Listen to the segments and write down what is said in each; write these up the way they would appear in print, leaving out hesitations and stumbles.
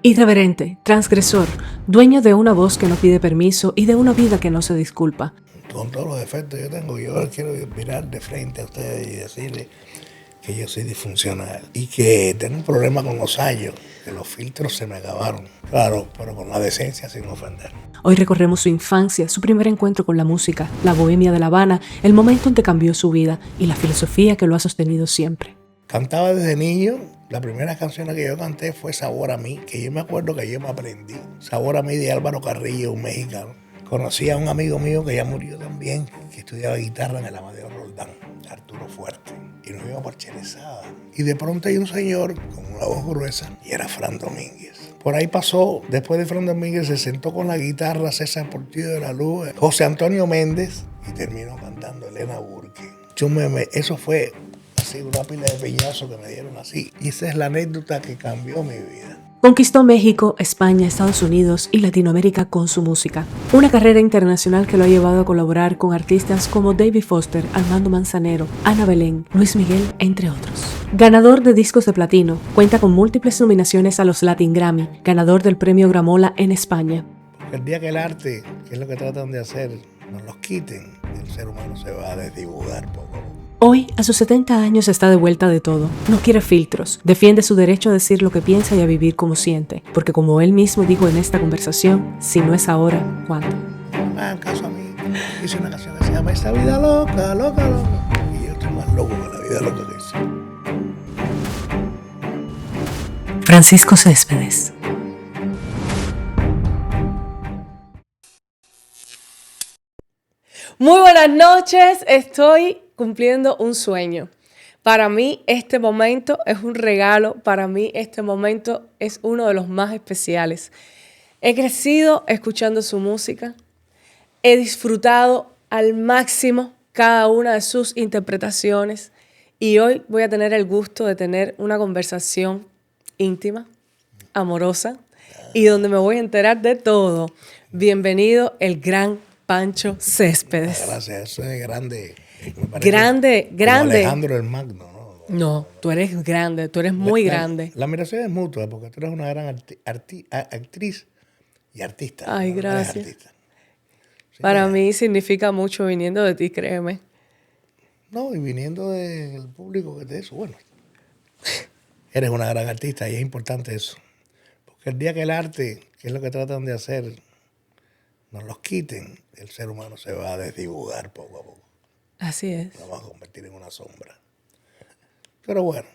Irreverente, transgresor, dueño de una voz que no pide permiso y de una vida que no se disculpa. Con todos los defectos que yo tengo, yo quiero mirar de frente a ustedes y decirles que yo soy disfuncional y que tengo un problema con los años, que los filtros se me acabaron. Claro, pero con la decencia, sin ofender. Hoy recorremos su infancia, su primer encuentro con la música, la bohemia de La Habana, el momento en que cambió su vida y la filosofía que lo ha sostenido siempre. Cantaba desde niño. La primera canción que yo canté fue Sabor a mí, que yo me acuerdo que yo me aprendí. Sabor a mí de Álvaro Carrillo, un mexicano. Conocí a un amigo mío que ya murió también, que estudiaba guitarra en el Amadeo Roldán, Arturo Fuerte. Y nos íbamos por Cherezada. Y de pronto hay un señor con una voz gruesa y era Fran Domínguez. Por ahí pasó, después de Fran Domínguez se sentó con la guitarra César Portillo de la Luz, José Antonio Méndez y terminó cantando Elena Burke. Eso fue así, una pila de peñazos que me dieron así. Y esa es la anécdota que cambió mi vida. Conquistó México, España, Estados Unidos y Latinoamérica con su música. Una carrera internacional que lo ha llevado a colaborar con artistas como David Foster, Armando Manzanero, Ana Belén, Luis Miguel, entre otros. Ganador de discos de platino, cuenta con múltiples nominaciones a los Latin Grammy, ganador del premio Gramola en España. Porque el día que el arte, que es lo que tratan de hacer, nos los quiten, el ser humano se va a desdibujar poco a poco. Hoy, a sus 70 años, está de vuelta de todo. No quiere filtros. Defiende su derecho a decir lo que piensa y a vivir como siente. Porque como él mismo dijo en esta conversación, si no es ahora, ¿cuándo? En caso a mí, hice una canción que se llama Esta vida loca, loca, loca. Y yo estoy más loco que la vida loca que hice. Francisco Céspedes. Muy buenas noches, estoy cumpliendo un sueño. Para mí este momento es un regalo, para mí este momento es uno de los más especiales. He crecido escuchando su música, he disfrutado al máximo cada una de sus interpretaciones y hoy voy a tener el gusto de tener una conversación íntima, amorosa y donde me voy a enterar de todo. Bienvenido el gran Pancho Céspedes. Gracias, eso es grande. Grande. Alejandro el Magno, ¿no? No, tú eres grande, tú eres muy grande. La admiración es mutua porque tú eres una gran actriz y artista. Ay, ¿no? gracias. Eres artista. Sí, Para mí significa mucho viniendo de ti, créeme. No, y viniendo del público que te eso, bueno, eres una gran artista y es importante eso. Porque el día que el arte, que es lo que tratan de hacer, nos los quiten, el ser humano se va a desdibujar poco a poco. Así es. Nos vamos a convertir en una sombra. Pero bueno,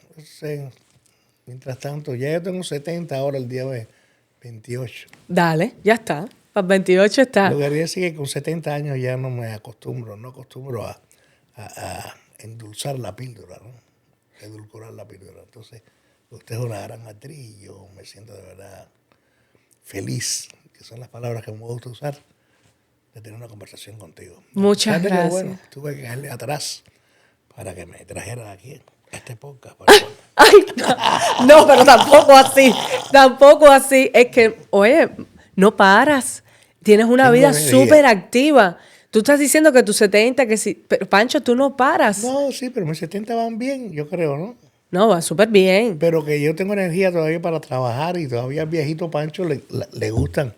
mientras tanto, ya yo tengo 70 ahora, el día 28. Dale, ya está. Para el 28 está. Lo que quería decir es que con 70 años ya no acostumbro a endulzar la píldora, ¿no? Edulcorar la píldora. Entonces, usted es una gran actriz y yo me siento de verdad feliz, que son las palabras que me gusta usar, de tener una conversación contigo. Muchas gracias. Que, bueno, tuve que caerle atrás para que me trajeran aquí a este podcast. Ay, no, pero tampoco así. Tampoco así. Es que, oye, no paras. Tienes una vida súper activa. Tú estás diciendo que tus 70, que sí. Pero, Pancho, tú no paras. No, sí, pero mis 70 van bien, yo creo, ¿no? No, va súper bien. Pero que yo tengo energía todavía para trabajar y todavía al viejito Pancho le gustan.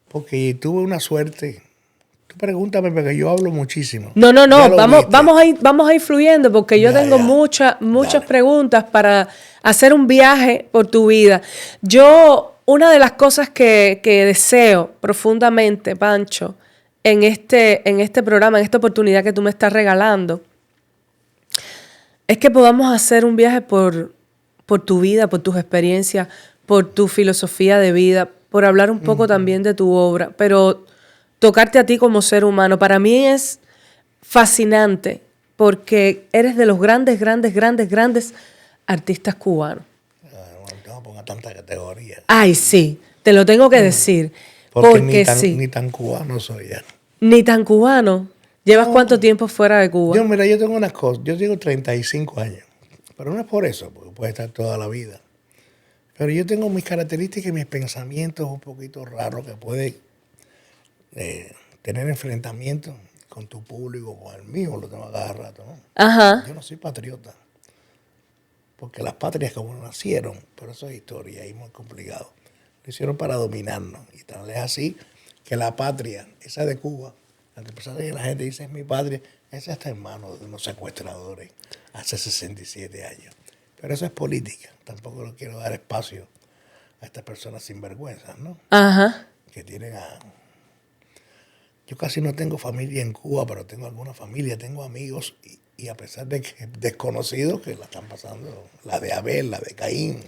Porque tuve una suerte. Tú pregúntame porque yo hablo muchísimo. No. Vamos a ir fluyendo porque yo tengo muchas preguntas para hacer un viaje por tu vida. Una de las cosas que deseo profundamente, Pancho, en este programa, en esta oportunidad que tú me estás regalando, es que podamos hacer un viaje por tu vida, por tus experiencias, por tu filosofía de vida, por hablar un poco también de tu obra, pero tocarte a ti como ser humano. Para mí es fascinante porque eres de los grandes artistas cubanos. No me ponga tanta categoría. Ay, sí, te lo tengo que decir. Porque ni tan cubano soy ya. Ni tan cubano. ¿Llevas cuánto tiempo fuera de Cuba? Yo tengo unas cosas. Yo tengo 35 años. Pero no es por eso, porque puede estar toda la vida. Pero yo tengo mis características y mis pensamientos un poquito raros que puede tener enfrentamientos con tu público, con el mío, lo tengo a cada rato, ¿no? Ajá. Yo no soy patriota. Porque las patrias como nacieron, pero eso es historia y muy complicado. Lo hicieron para dominarnos. Y tal es así que la patria, esa de Cuba, a pesar de que la gente dice es mi patria, esa está en manos de unos secuestradores hace 67 años. Pero eso es política. Tampoco le quiero dar espacio a estas personas sinvergüenzas, ¿no? Ajá. Que tienen a... Yo casi no tengo familia en Cuba, pero tengo alguna familia, tengo amigos y a pesar de que desconocidos que la están pasando, la de Abel, la de Caín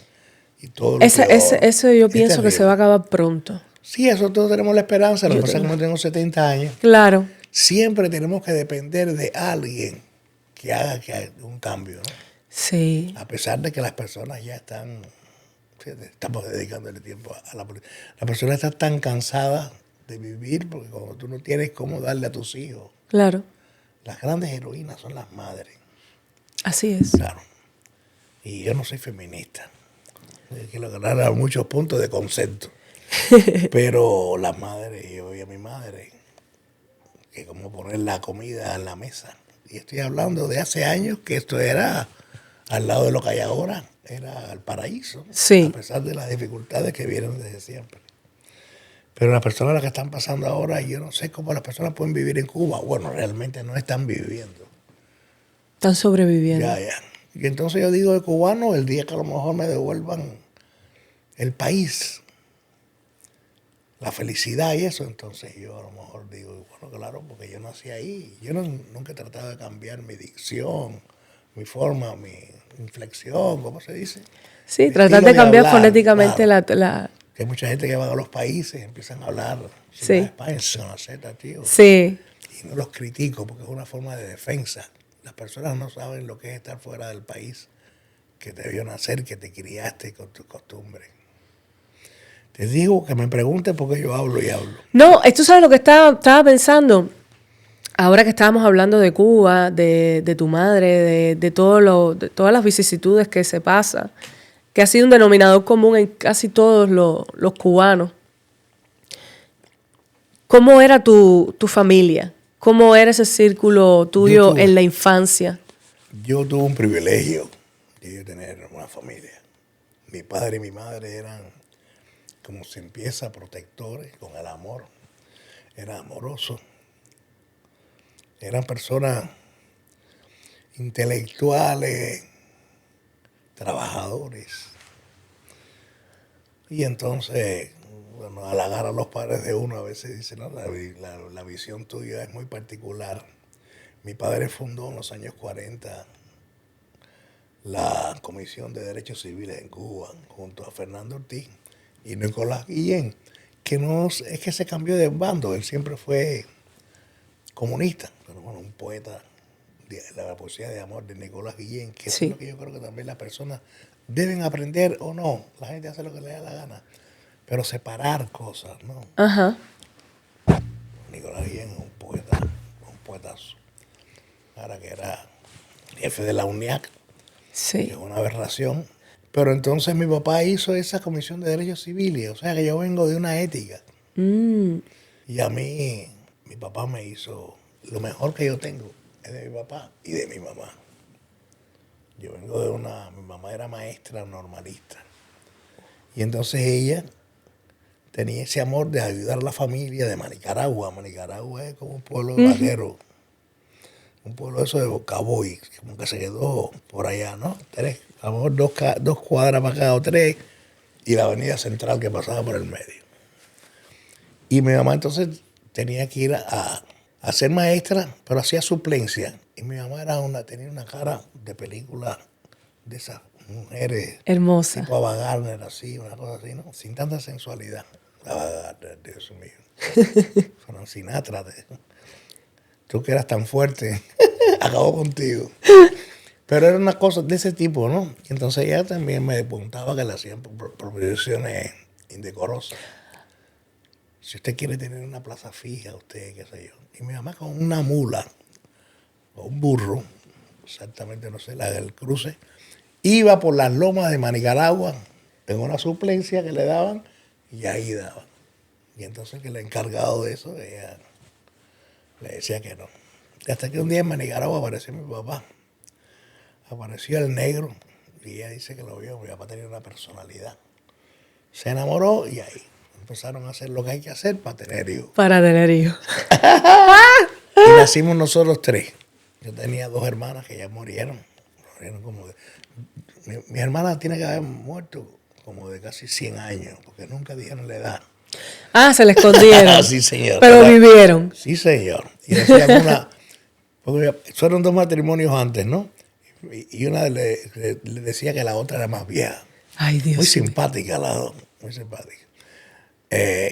y todo lo que Eso yo pienso que se va a acabar pronto. Sí, eso todos tenemos la esperanza, lo que pasa es que como tengo 70 años, claro, siempre tenemos que depender de alguien que haga un cambio, ¿no? Sí. A pesar de que las personas ya están, fíjate, estamos dedicándole tiempo a la política. Las personas están tan cansadas de vivir porque cuando tú no tienes cómo darle a tus hijos. Claro. Las grandes heroínas son las madres. Así es. Claro. Y yo no soy feminista. Quiero ganar a muchos puntos de concepto. Pero las madres, yo vi a mi madre, que como poner la comida en la mesa. Y estoy hablando de hace años que esto era al lado de lo que hay ahora, era el paraíso. Sí. A pesar de las dificultades que vienen desde siempre. Pero las personas que están pasando ahora, yo no sé cómo las personas pueden vivir en Cuba. Bueno, realmente no están viviendo. Están sobreviviendo. Ya. Y entonces yo digo de cubano, el día que a lo mejor me devuelvan el país, la felicidad y eso, entonces yo a lo mejor digo, bueno, claro, porque yo nací ahí. Yo nunca he tratado de cambiar mi dicción, mi forma, mi inflexión, ¿cómo se dice? Sí, tratar de cambiar fonéticamente claro. Que hay mucha gente que va a los países y empiezan a hablar España, con la Z, tío. Sí. Y no los critico porque es una forma de defensa. Las personas no saben lo que es estar fuera del país que te vio nacer, que te criaste con tus costumbres. Te digo que me pregunten por qué yo hablo y hablo. No, esto sabes lo que estaba pensando. Ahora que estábamos hablando de Cuba, de tu madre, de todas las vicisitudes que se pasa, que ha sido un denominador común en casi todos los cubanos. ¿Cómo era tu familia? ¿Cómo era ese círculo tuyo en la infancia? Yo tuve un privilegio de tener una familia. Mi padre y mi madre eran, como se empieza, protectores con el amor. Eran amorosos. Eran personas intelectuales, trabajadores. Y entonces, bueno, halagar a los padres de uno a veces dice, no, la visión tuya es muy particular. Mi padre fundó en los años 40 la Comisión de Derechos Civiles en Cuba, junto a Fernando Ortiz y Nicolás Guillén, que no es que se cambió de bando, él siempre fue comunista, pero bueno, un poeta de la poesía de amor de Nicolás Guillén, que es lo que yo creo que también las personas deben aprender o no. La gente hace lo que le da la gana, pero separar cosas, ¿no? Ajá. Nicolás Guillén es un poetazo. Ahora que era jefe de la UNIAC, sí. Que es una aberración. Pero entonces mi papá hizo esa Comisión de Derechos Civiles, o sea que yo vengo de una ética. Y a mí, mi papá me hizo, lo mejor que yo tengo es de mi papá y de mi mamá. Yo vengo de mi mamá era maestra normalista. Y entonces ella tenía ese amor de ayudar a la familia de Manicaragua. Manicaragua es como un pueblo de vaqueros. Un pueblo eso de Bocaboy, como que se quedó por allá, ¿no? A lo mejor dos cuadras para acá o tres, y la avenida central que pasaba por el medio. Y mi mamá entonces tenía que ir a ser maestra, pero hacía suplencia. Y mi mamá tenía una cara de película de esas mujeres. Hermosa. Tipo Ava Gardner, así, una cosa así, ¿no? Sin tanta sensualidad. Ava Gardner, Dios mío. Frank Sinatra. Tú que eras tan fuerte, acabó contigo. Pero era una cosa de ese tipo, ¿no? Y entonces ella también me apuntaba que le hacían proposiciones indecorosas. Si usted quiere tener una plaza fija, usted, qué sé yo. Y mi mamá con una mula, o un burro, exactamente no sé, la del cruce, iba por las lomas de Manicaragua en una suplencia que le daban y ahí daban. Y entonces que el encargado de eso, ella le decía que no. Y hasta que un día en Manicaragua apareció mi papá. Apareció el negro y ella dice que lo vio. Mi papá tenía una personalidad. Se enamoró y ahí empezaron a hacer lo que hay que hacer para tener hijos. Para tener hijos. Y nacimos nosotros 3. Yo tenía 2 hermanas que ya murieron. Mi hermana tiene que haber muerto como de casi 100 años, porque nunca dijeron la edad. Ah, se le escondieron. Sí, señor. Pero vivieron. Sí, señor. Y decían porque fueron 2 matrimonios antes, ¿no? Y una le decía que la otra era más vieja. Ay, Dios Muy mío. simpática las dos, muy simpática.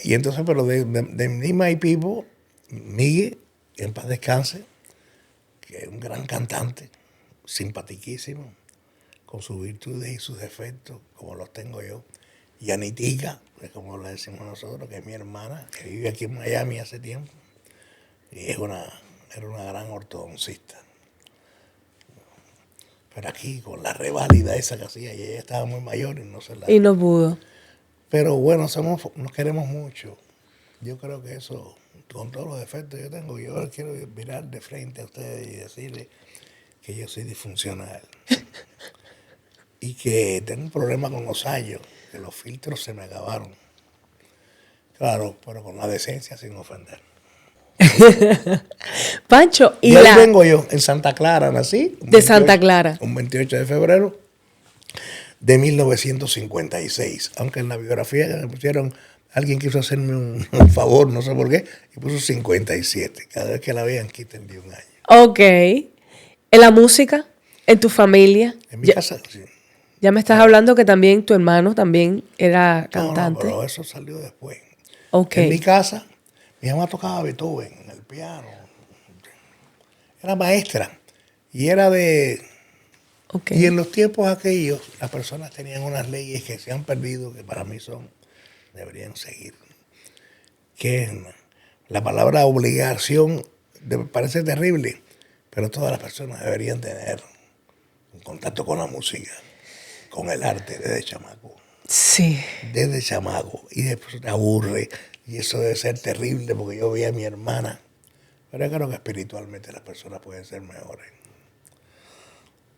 Y entonces, pero de Me My People, Miguel, en paz descanse, que es un gran cantante, simpatiquísimo, con sus virtudes y sus defectos, como los tengo yo. Y Anitica, que es como le decimos nosotros, que es mi hermana, que vive aquí en Miami hace tiempo, y era una gran ortodoncista. Pero aquí, con la reválida esa que hacía, y ella estaba muy mayor y no se la... Y no pudo. Pero bueno, nos queremos mucho. Yo creo que eso, con todos los defectos que yo tengo, yo quiero mirar de frente a ustedes y decirles que yo soy disfuncional. Y que tengo un problema con los años, que los filtros se me acabaron. Claro, pero con la decencia, sin ofender. Pancho, Y ahí vengo yo, en Santa Clara, nací. De Santa Clara. Un 28 de febrero de 1956. Aunque en la biografía que me pusieron, alguien quiso hacerme un favor, no sé por qué, y puso 57. Cada vez que la vean, quítenle un año. Ok. ¿En la música? ¿En tu familia? En mi casa, sí. Ya me estás hablando que también tu hermano también era cantante. No, pero eso salió después. Ok. En mi casa, mi mamá tocaba Beethoven en el piano. Era maestra. Y era de... Ok. Y en los tiempos aquellos, las personas tenían unas leyes que se han perdido, que para mí deberían seguir. Que la palabra obligación parece terrible, pero todas las personas deberían tener un contacto con la música, con el arte desde chamaco. Sí. Desde chamaco. Y después te aburre. Y eso debe ser terrible porque yo veía a mi hermana. Pero yo creo que espiritualmente las personas pueden ser mejores.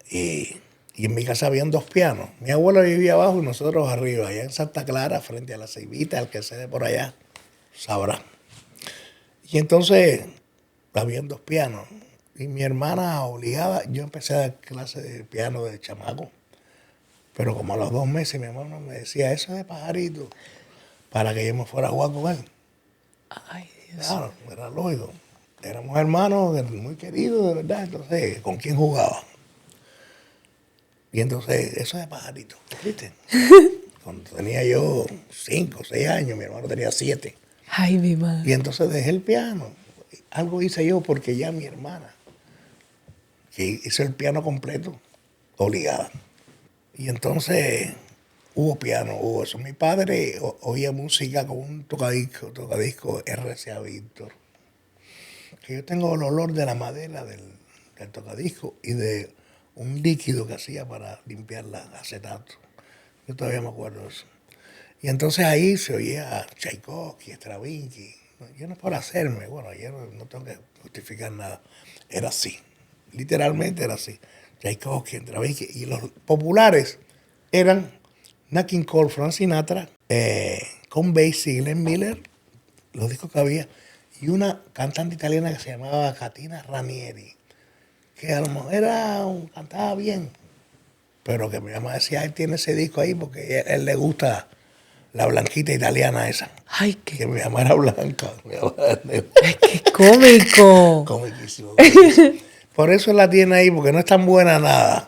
Y en mi casa habían 2 pianos. Mi abuelo vivía abajo y nosotros arriba, allá en Santa Clara, frente a la Ceibita, el que se ve por allá sabrá. Y entonces habían 2 pianos. Y mi hermana obligada, yo empecé a dar clases de piano de chamaco. Pero como a los 2 meses mi hermano me decía, eso es de pajarito, para que yo me fuera a jugar con él. Ay, Dios. Claro, era lógico. Éramos hermanos muy queridos, de verdad. Entonces, ¿con quién jugaba? Y entonces, eso de pajarito, ¿viste? Cuando tenía yo 5, 6 años, mi hermano tenía 7. Ay, mi madre. Y entonces dejé el piano. Algo hice yo porque ya mi hermana, que hizo el piano completo, obligada. Y entonces hubo piano, hubo eso. Mi padre oía música con un tocadisco RCA Víctor. Que yo tengo el olor de la madera del tocadisco y de un líquido que hacía para limpiar la acetato. Yo todavía me acuerdo de eso. Y entonces ahí se oía Tchaikovsky, Stravinsky. Yo no es por hacerme, bueno, yo no tengo que justificar nada. Era así, literalmente era así. Tchaikovsky, Stravinsky. Y los populares eran Nat King Cole, Frank Sinatra, Count Basie, Glenn Miller, los discos que había, y una cantante italiana que se llamaba Catina Ranieri, que a lo mejor cantaba bien, pero que mi mamá decía, él tiene ese disco ahí porque a él le gusta la blanquita italiana esa. Ay, Que qué, mi mamá era blanca. ay, qué cómico. Comiquísimo. Por eso la tiene ahí, porque no es tan buena nada.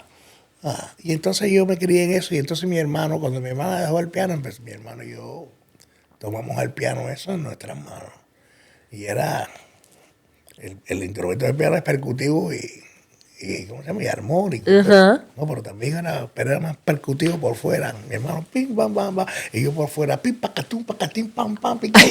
Y entonces yo me crié en eso, y entonces mi hermano, cuando mi hermana dejó el piano, mi hermano y yo tomamos el piano eso en nuestras manos. Y era, el instrumento del piano es percutivo y ¿cómo se llama? Y armónico. Ajá. No, pero era más percutivo por fuera. Mi hermano, pim, pam, pam, pam. Y yo por fuera, pim, pacatum, pacatín, pam, pam, pim, pam.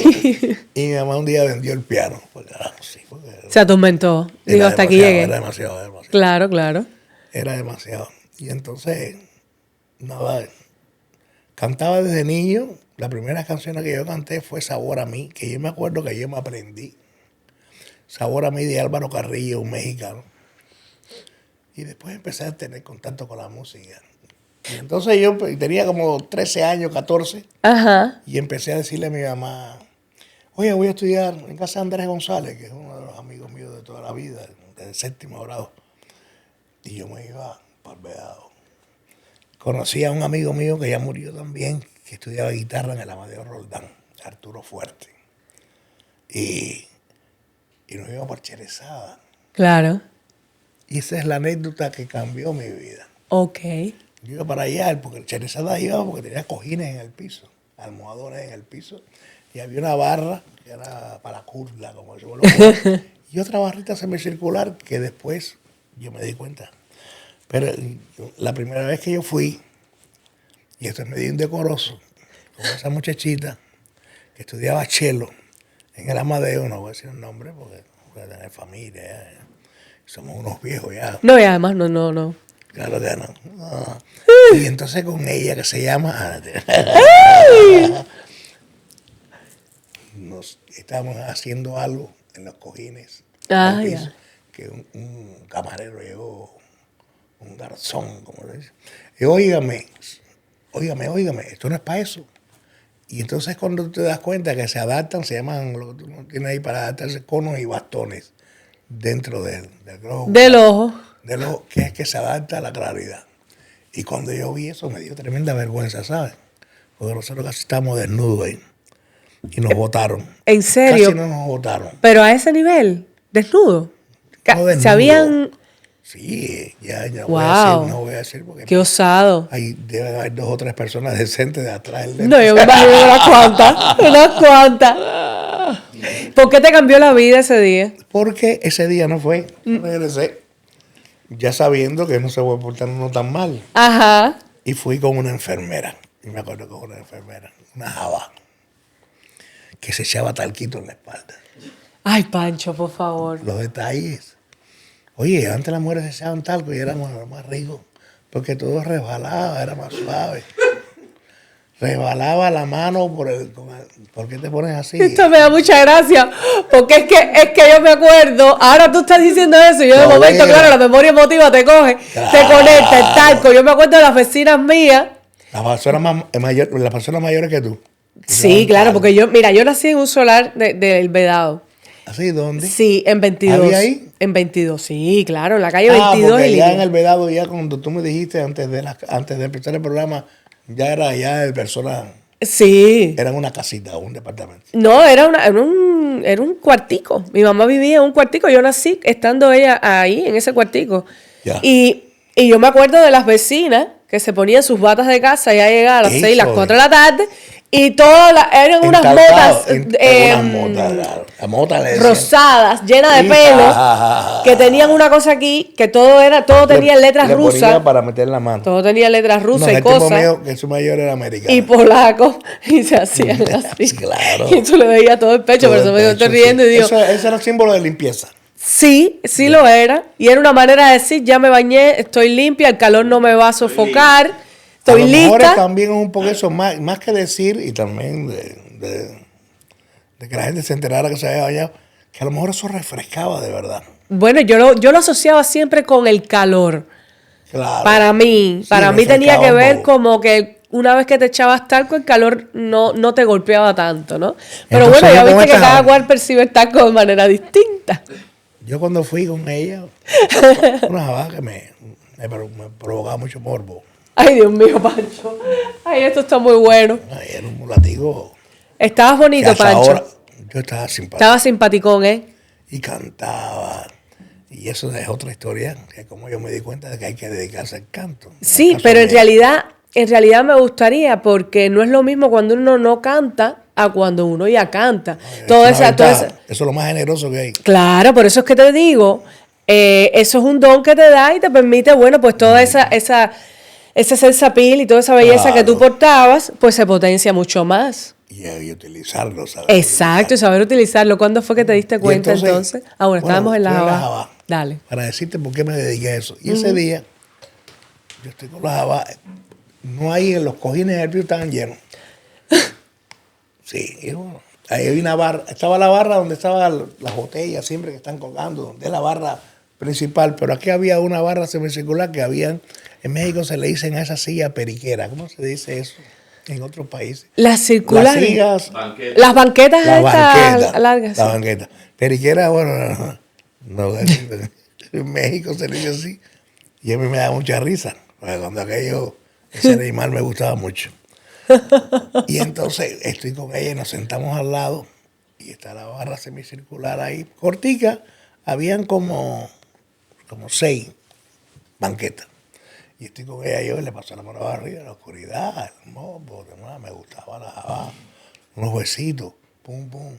Y mi mamá un día vendió el piano. Porque, sí, porque Se atormentó. Digo, hasta aquí llegué. Era demasiado. Claro, claro. Era demasiado. Y entonces, nada, cantaba desde niño. La primera canción que yo canté fue Sabor a mí, que yo me acuerdo que yo me aprendí. Sabor a mí de Álvaro Carrillo, un mexicano. Y después empecé a tener contacto con la música. Y entonces yo tenía como 13 años, 14, Ajá. y empecé a decirle a mi mamá, oye, voy a estudiar en casa de Andrés González, que es uno de los amigos míos de toda la vida, desde el 7º grado. Y yo me iba para el Vedado. Conocí a un amigo mío que ya murió también, que estudiaba guitarra en el Amadeo Roldán, Arturo Fuerte. Y nos íbamos por Cherezada. Claro. Y esa es la anécdota que cambió mi vida. Ok. Yo iba para allá, porque Cherezada iba porque tenía cojines en el piso, almohadones en el piso, y había una barra que era para curla, como yo lo pongo, y otra barrita semicircular que después yo me di cuenta. Pero la primera vez que yo fui, y esto es medio indecoroso, con esa muchachita que estudiaba cello en el Amadeo, no voy a decir el nombre porque voy a tener familia, ya. Somos unos viejos ya. No, y además no. Claro que no. No. Y entonces con ella que se llama... Nos estábamos haciendo algo en los cojines. Ah, del piso, ya. que un camarero llegó, un garzón, como se dice. Y óigame, esto no es para eso. Y entonces cuando tú te das cuenta que se adaptan, se llaman, lo que tú tienes ahí para adaptarse, conos y bastones dentro del globo. Del ojo. De lo que es que se adapta a la claridad. Y cuando yo vi eso me dio tremenda vergüenza, ¿sabes? Porque nosotros casi estábamos desnudos ahí. Y nos botaron. ¿En serio? Casi no nos botaron. Pero a ese nivel, desnudo. No desnudo. Se habían... Sí, ya Wow. no voy a decir porque Qué osado. ahí debe haber 2 o 3 personas decentes de atrás. No, yo me imagino unas cuantas. ¿Por qué te cambió la vida ese día? Porque ese día no fue. Regresé ya sabiendo que no se puede portar uno tan mal. Ajá. Y fui con una enfermera. Y me acuerdo con una enfermera, una java, que se echaba talquito en la espalda. Ay, Pancho, por favor. Los detalles. Oye, antes las mujeres se echaban talco y era más rico, porque todo resbalaba, era más suave. Resbalaba la mano ¿por qué te pones así? Esto me da mucha gracia, porque es que yo me acuerdo, ahora tú estás diciendo eso, y yo de No, momento, mira. claro, la memoria emotiva te coge, Claro. te conecta el talco. Yo me acuerdo de las vecinas mías. Las personas mayores que tú. Sí, claro, porque yo nací en un solar del Vedado. ¿Así? ¿Dónde? Sí, en 22. ¿Había ahí? En 22, sí, claro, en la calle 22 porque y ya en Línea. el Vedado, ya cuando tú me dijiste antes de empezar el programa, ya era ya el personal. Sí. Era una casita, un departamento. No, era un cuartico. Mi mamá vivía en un cuartico. Yo nací estando ella ahí, en ese cuartico. Ya. Y yo me acuerdo de las vecinas que se ponían sus batas de casa ya llegaba a las 6, las 4 de la tarde. Y todas eran unas motas Unas motas, claro. La mota le decían. rosadas, llenas de Sí. pelo, que tenían una cosa aquí, que todo tenía letras le ponía rusas. para meter la mano. Todo tenía letras rusas No, en y el tiempo cosas. mío, que su mayor era americano. Y polacos, y se hacían así. Sí, claro. Y tú le veías todo el pecho, Todo por eso el me estoy pecho, riendo sí. y digo, Eso era símbolo de limpieza. sí, sí lo era. Y era una manera de decir, ya me bañé, estoy limpia, el calor no me va a sofocar, estoy a lo mejor lista. también es un poco eso, más que decir, y también de que la gente se enterara que se había bañado, que a lo mejor eso refrescaba de verdad. Bueno, yo lo asociaba siempre con el calor. Claro. Para mí Sí, tenía que refrescaba un ver poco. como que una vez que te echabas talco, el calor no te golpeaba tanto, ¿no? Pero Entonces, bueno, ya yo con viste que esta- cada cual percibe el talco de manera distinta. Yo cuando fui con ella, una java que me provocaba mucho morbo. Ay, Dios mío, Pancho. Ay, esto está muy bueno. Ay, era un mulatico Estabas que bonito, hasta Pancho. ahora yo estaba simpático. Estabas simpaticón, ¿eh? Y cantaba. Y eso es otra historia, que como yo me di cuenta de que hay que dedicarse al canto. En el Sí, caso pero de- en realidad me gustaría, porque no es lo mismo cuando uno no canta a cuando uno ya canta. es Toda una esa, ventaja. Eso es lo más generoso que hay. Claro, por eso es que te digo, eso es un don que te da y te permite, bueno, pues toda ese sensapil y toda esa belleza que tú Claro. portabas, pues se potencia mucho más. Y utilizarlo, ¿sabes? Exacto, y saber utilizarlo. ¿Cuándo fue que te diste Y cuenta entonces? Ah, bueno, estábamos en la estoy Java. Dale. Para decirte por qué me dediqué a eso. Y ese día, yo estoy con la Java, no hay en los cojines del río estaban llenos. Sí, y bueno, ahí había una barra, estaba la barra donde estaban las botellas siempre que están colgando, donde es la barra principal, pero aquí había una barra semicircular que habían, en México se le dicen a esa silla periquera. ¿Cómo se dice eso en otros países? Las circulares. Las sillas, Las banquetas la estas banqueta, largas. la Sí. banqueta. Periquera, bueno, no, en México se le dice así. Y a mí me da mucha risa, porque cuando ese animal me gustaba mucho. Y entonces estoy con ella y nos sentamos al lado y está la barra semicircular ahí, cortica, habían como 6 banquetas. Y estoy con ella, yo le paso la mano arriba, la oscuridad, el mopo, me gustaba la jabá, unos besitos, pum, pum.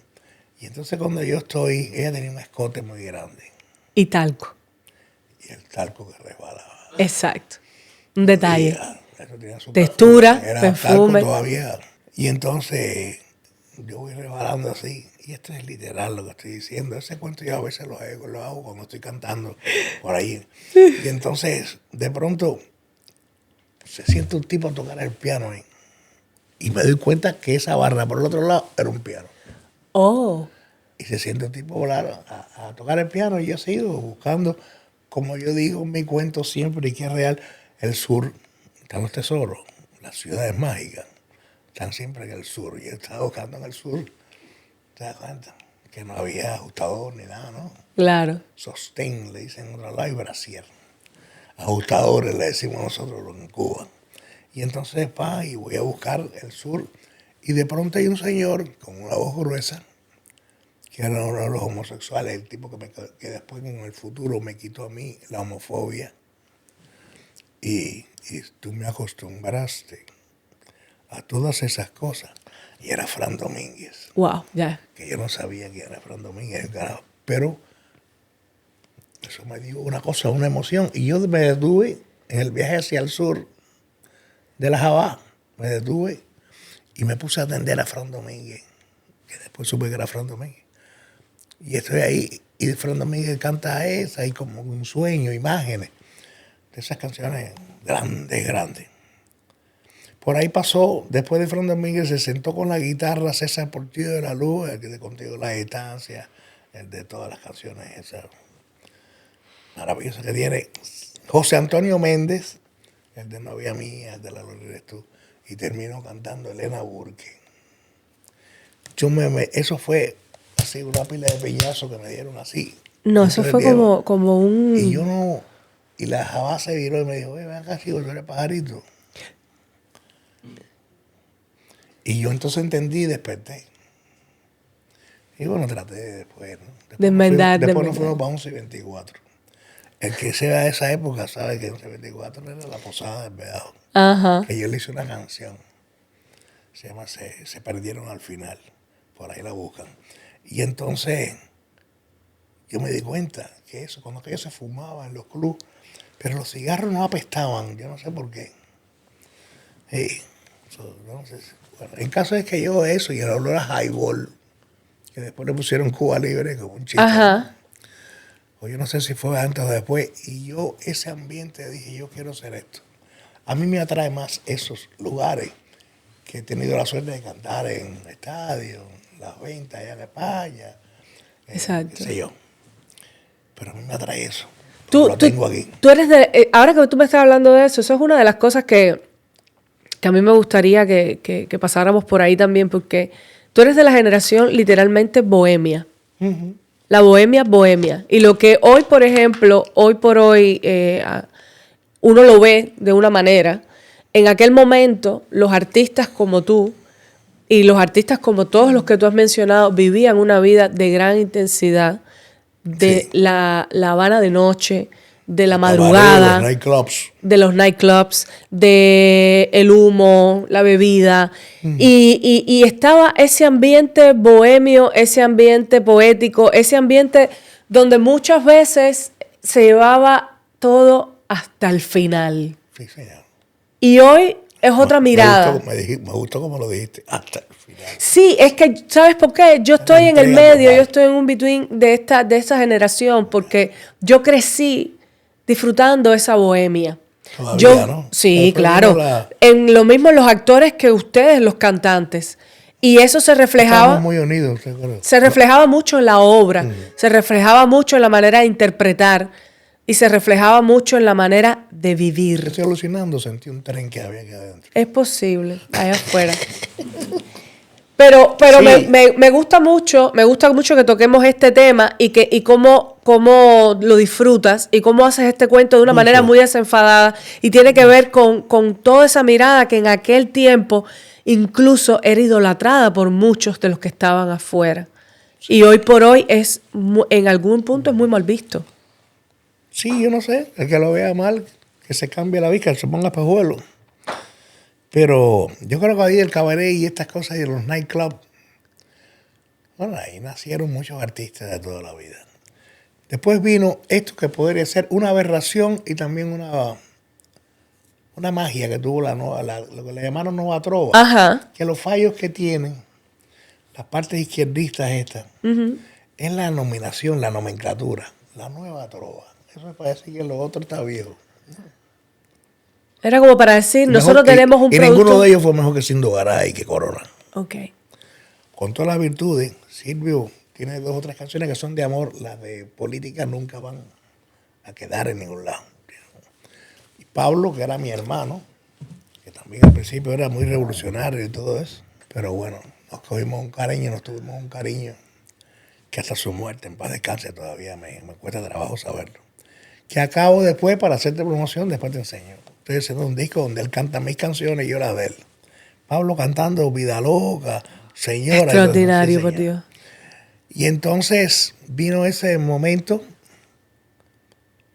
Y entonces cuando yo estoy, ella tenía un escote muy grande Y talco. y el talco que resbalaba. Exacto. Un detalle. Eso tenía su Textura, perfume, era perfume. talco todavía. Y entonces yo voy rebalando así, y esto es literal lo que estoy diciendo. Ese cuento yo a veces lo hago cuando estoy cantando por ahí. Y entonces, de pronto, se siente un tipo a tocar el piano ahí. Y me doy cuenta que esa barra por el otro lado era un piano. Oh. Y se siente un tipo volar a tocar el piano. Y yo sigo buscando, como yo digo en mi cuento siempre, y que es real, el sur, están los tesoros, las ciudades mágicas, están siempre en el sur. Y yo estaba buscando en el sur, ¿te das cuenta? Que no había ajustador ni nada, ¿no? Claro. Sostén, le dicen en otro lado, y brasier. Ajustadores le decimos nosotros en Cuba. Y entonces, y voy a buscar el sur. Y de pronto hay un señor con una voz gruesa, que era uno de los homosexuales, el tipo que después en el futuro me quitó a mí la homofobia. Y tú me acostumbraste a todas esas cosas. Y era Fran Domínguez, Wow, ya. que yo no sabía quién era Fran Domínguez, pero eso me dio una cosa, una emoción. Y yo me detuve en el viaje hacia el sur de la Jabá, me detuve y me puse a atender a Fran Domínguez, que después supe que era Fran Domínguez. Y estoy ahí, y Fran Domínguez canta esa, y como un sueño, imágenes, de esas canciones grandes. Por ahí pasó, después de Fran Domínguez, se sentó con la guitarra César Portillo de la Luz, el que de Contigo la Distancia, el de todas las canciones esas maravillosas que tiene. José Antonio Méndez, el de Novia Mía, el de La Gloria Eres Tú, y terminó cantando Elena Burke. Eso fue así, una pila de peñazos que me dieron así. No, eso fue como un... Y yo no, y la Jabá se viró y me dijo, ven acá, chico, tú eres pajarito. Y yo entonces entendí y desperté. Y bueno, traté después, ¿no? De enmendar. Después nos fuimos para 11 y 24. El que sea de esa época sabe que 11 y 24 era la posada del Vedado. Ajá. Que yo le hice una canción. Se llama Se perdieron al final. Por ahí la buscan. Y entonces yo me di cuenta que eso, cuando aquello se fumaba en los clubes, pero los cigarros no apestaban, yo no sé por qué. No sé. Bueno, el caso es que yo eso y el olor a highball, que después le pusieron Cuba Libre como un chico. Ajá. O yo no sé si fue antes o después. Y yo ese ambiente dije, yo quiero hacer esto. A mí me atrae más esos lugares que he tenido la suerte de cantar en estadios, las ventas allá en España. Exacto. Qué sé yo. Pero a mí me atrae eso. Tú tengo aquí. Tú eres de... ahora que tú me estás hablando de eso, eso es una de las cosas que a mí me gustaría que pasáramos por ahí también, porque tú eres de la generación literalmente bohemia. Uh-huh. La bohemia. Y lo que hoy, por ejemplo, uno lo ve de una manera, en aquel momento los artistas como tú y los artistas como todos los que tú has mencionado vivían una vida de gran intensidad, de Sí. la Habana de noche, de la madrugada, de los nightclubs, de el humo, la bebida. Y estaba ese ambiente bohemio, ese ambiente poético, ese ambiente donde muchas veces se llevaba todo hasta el final. Sí, señor. Y hoy es otra mirada. Me gustó como lo dijiste, hasta el final. Sí, es que, ¿sabes por qué? Yo estoy en el medio, total. yo estoy en un between de esta generación, porque yo crecí disfrutando esa bohemia. Todavía, ¿no? Sí, Después claro. vino En lo mismo los actores que ustedes, los cantantes. Y eso se reflejaba. Estamos muy unidos, ¿te acuerdas? Se reflejaba mucho en la obra, se reflejaba mucho en la manera de interpretar. y se reflejaba mucho en la manera de vivir. Estoy alucinando, sentí un tren que había aquí adentro. Es posible, allá afuera. Pero Sí. me gusta mucho que toquemos este tema y cómo lo disfrutas y cómo haces este cuento de una manera muy desenfadada, y tiene que ver con toda esa mirada que en aquel tiempo incluso era idolatrada por muchos de los que estaban afuera. Y hoy por hoy en algún punto es muy mal visto. Sí, yo no sé, el que lo vea mal, que se cambie la vista, que se ponga pajuelo. Pero yo creo que ahí el cabaret y estas cosas y los nightclubs, bueno, ahí nacieron muchos artistas de toda la vida. Después vino esto que podría ser una aberración y también una magia que tuvo lo que le llamaron Nueva Trova. Ajá. Que los fallos que tienen las partes izquierdistas estas es la nominación, la nomenclatura, la Nueva Trova. Eso me parece que lo otro está viejo. Era como para decir, nosotros tenemos un y producto... ninguno de ellos fue mejor que Sindo Garay, que Corona. Ok. Con todas las virtudes, Silvio tiene 2 o 3 canciones que son de amor. Las de política nunca van a quedar en ningún lado. Y Pablo, que era mi hermano, que también al principio era muy revolucionario y todo eso, pero bueno, nos cogimos un cariño, nos tuvimos un cariño que hasta su muerte, en paz descanse, todavía me cuesta trabajo saberlo. Que acabo después, para hacerte promoción, después te enseño. Estoy haciendo un disco donde él canta mis canciones y yo las de él. Pablo cantando Vida Loca, Señora. Extraordinario, sí, por Dios. Y entonces vino ese momento,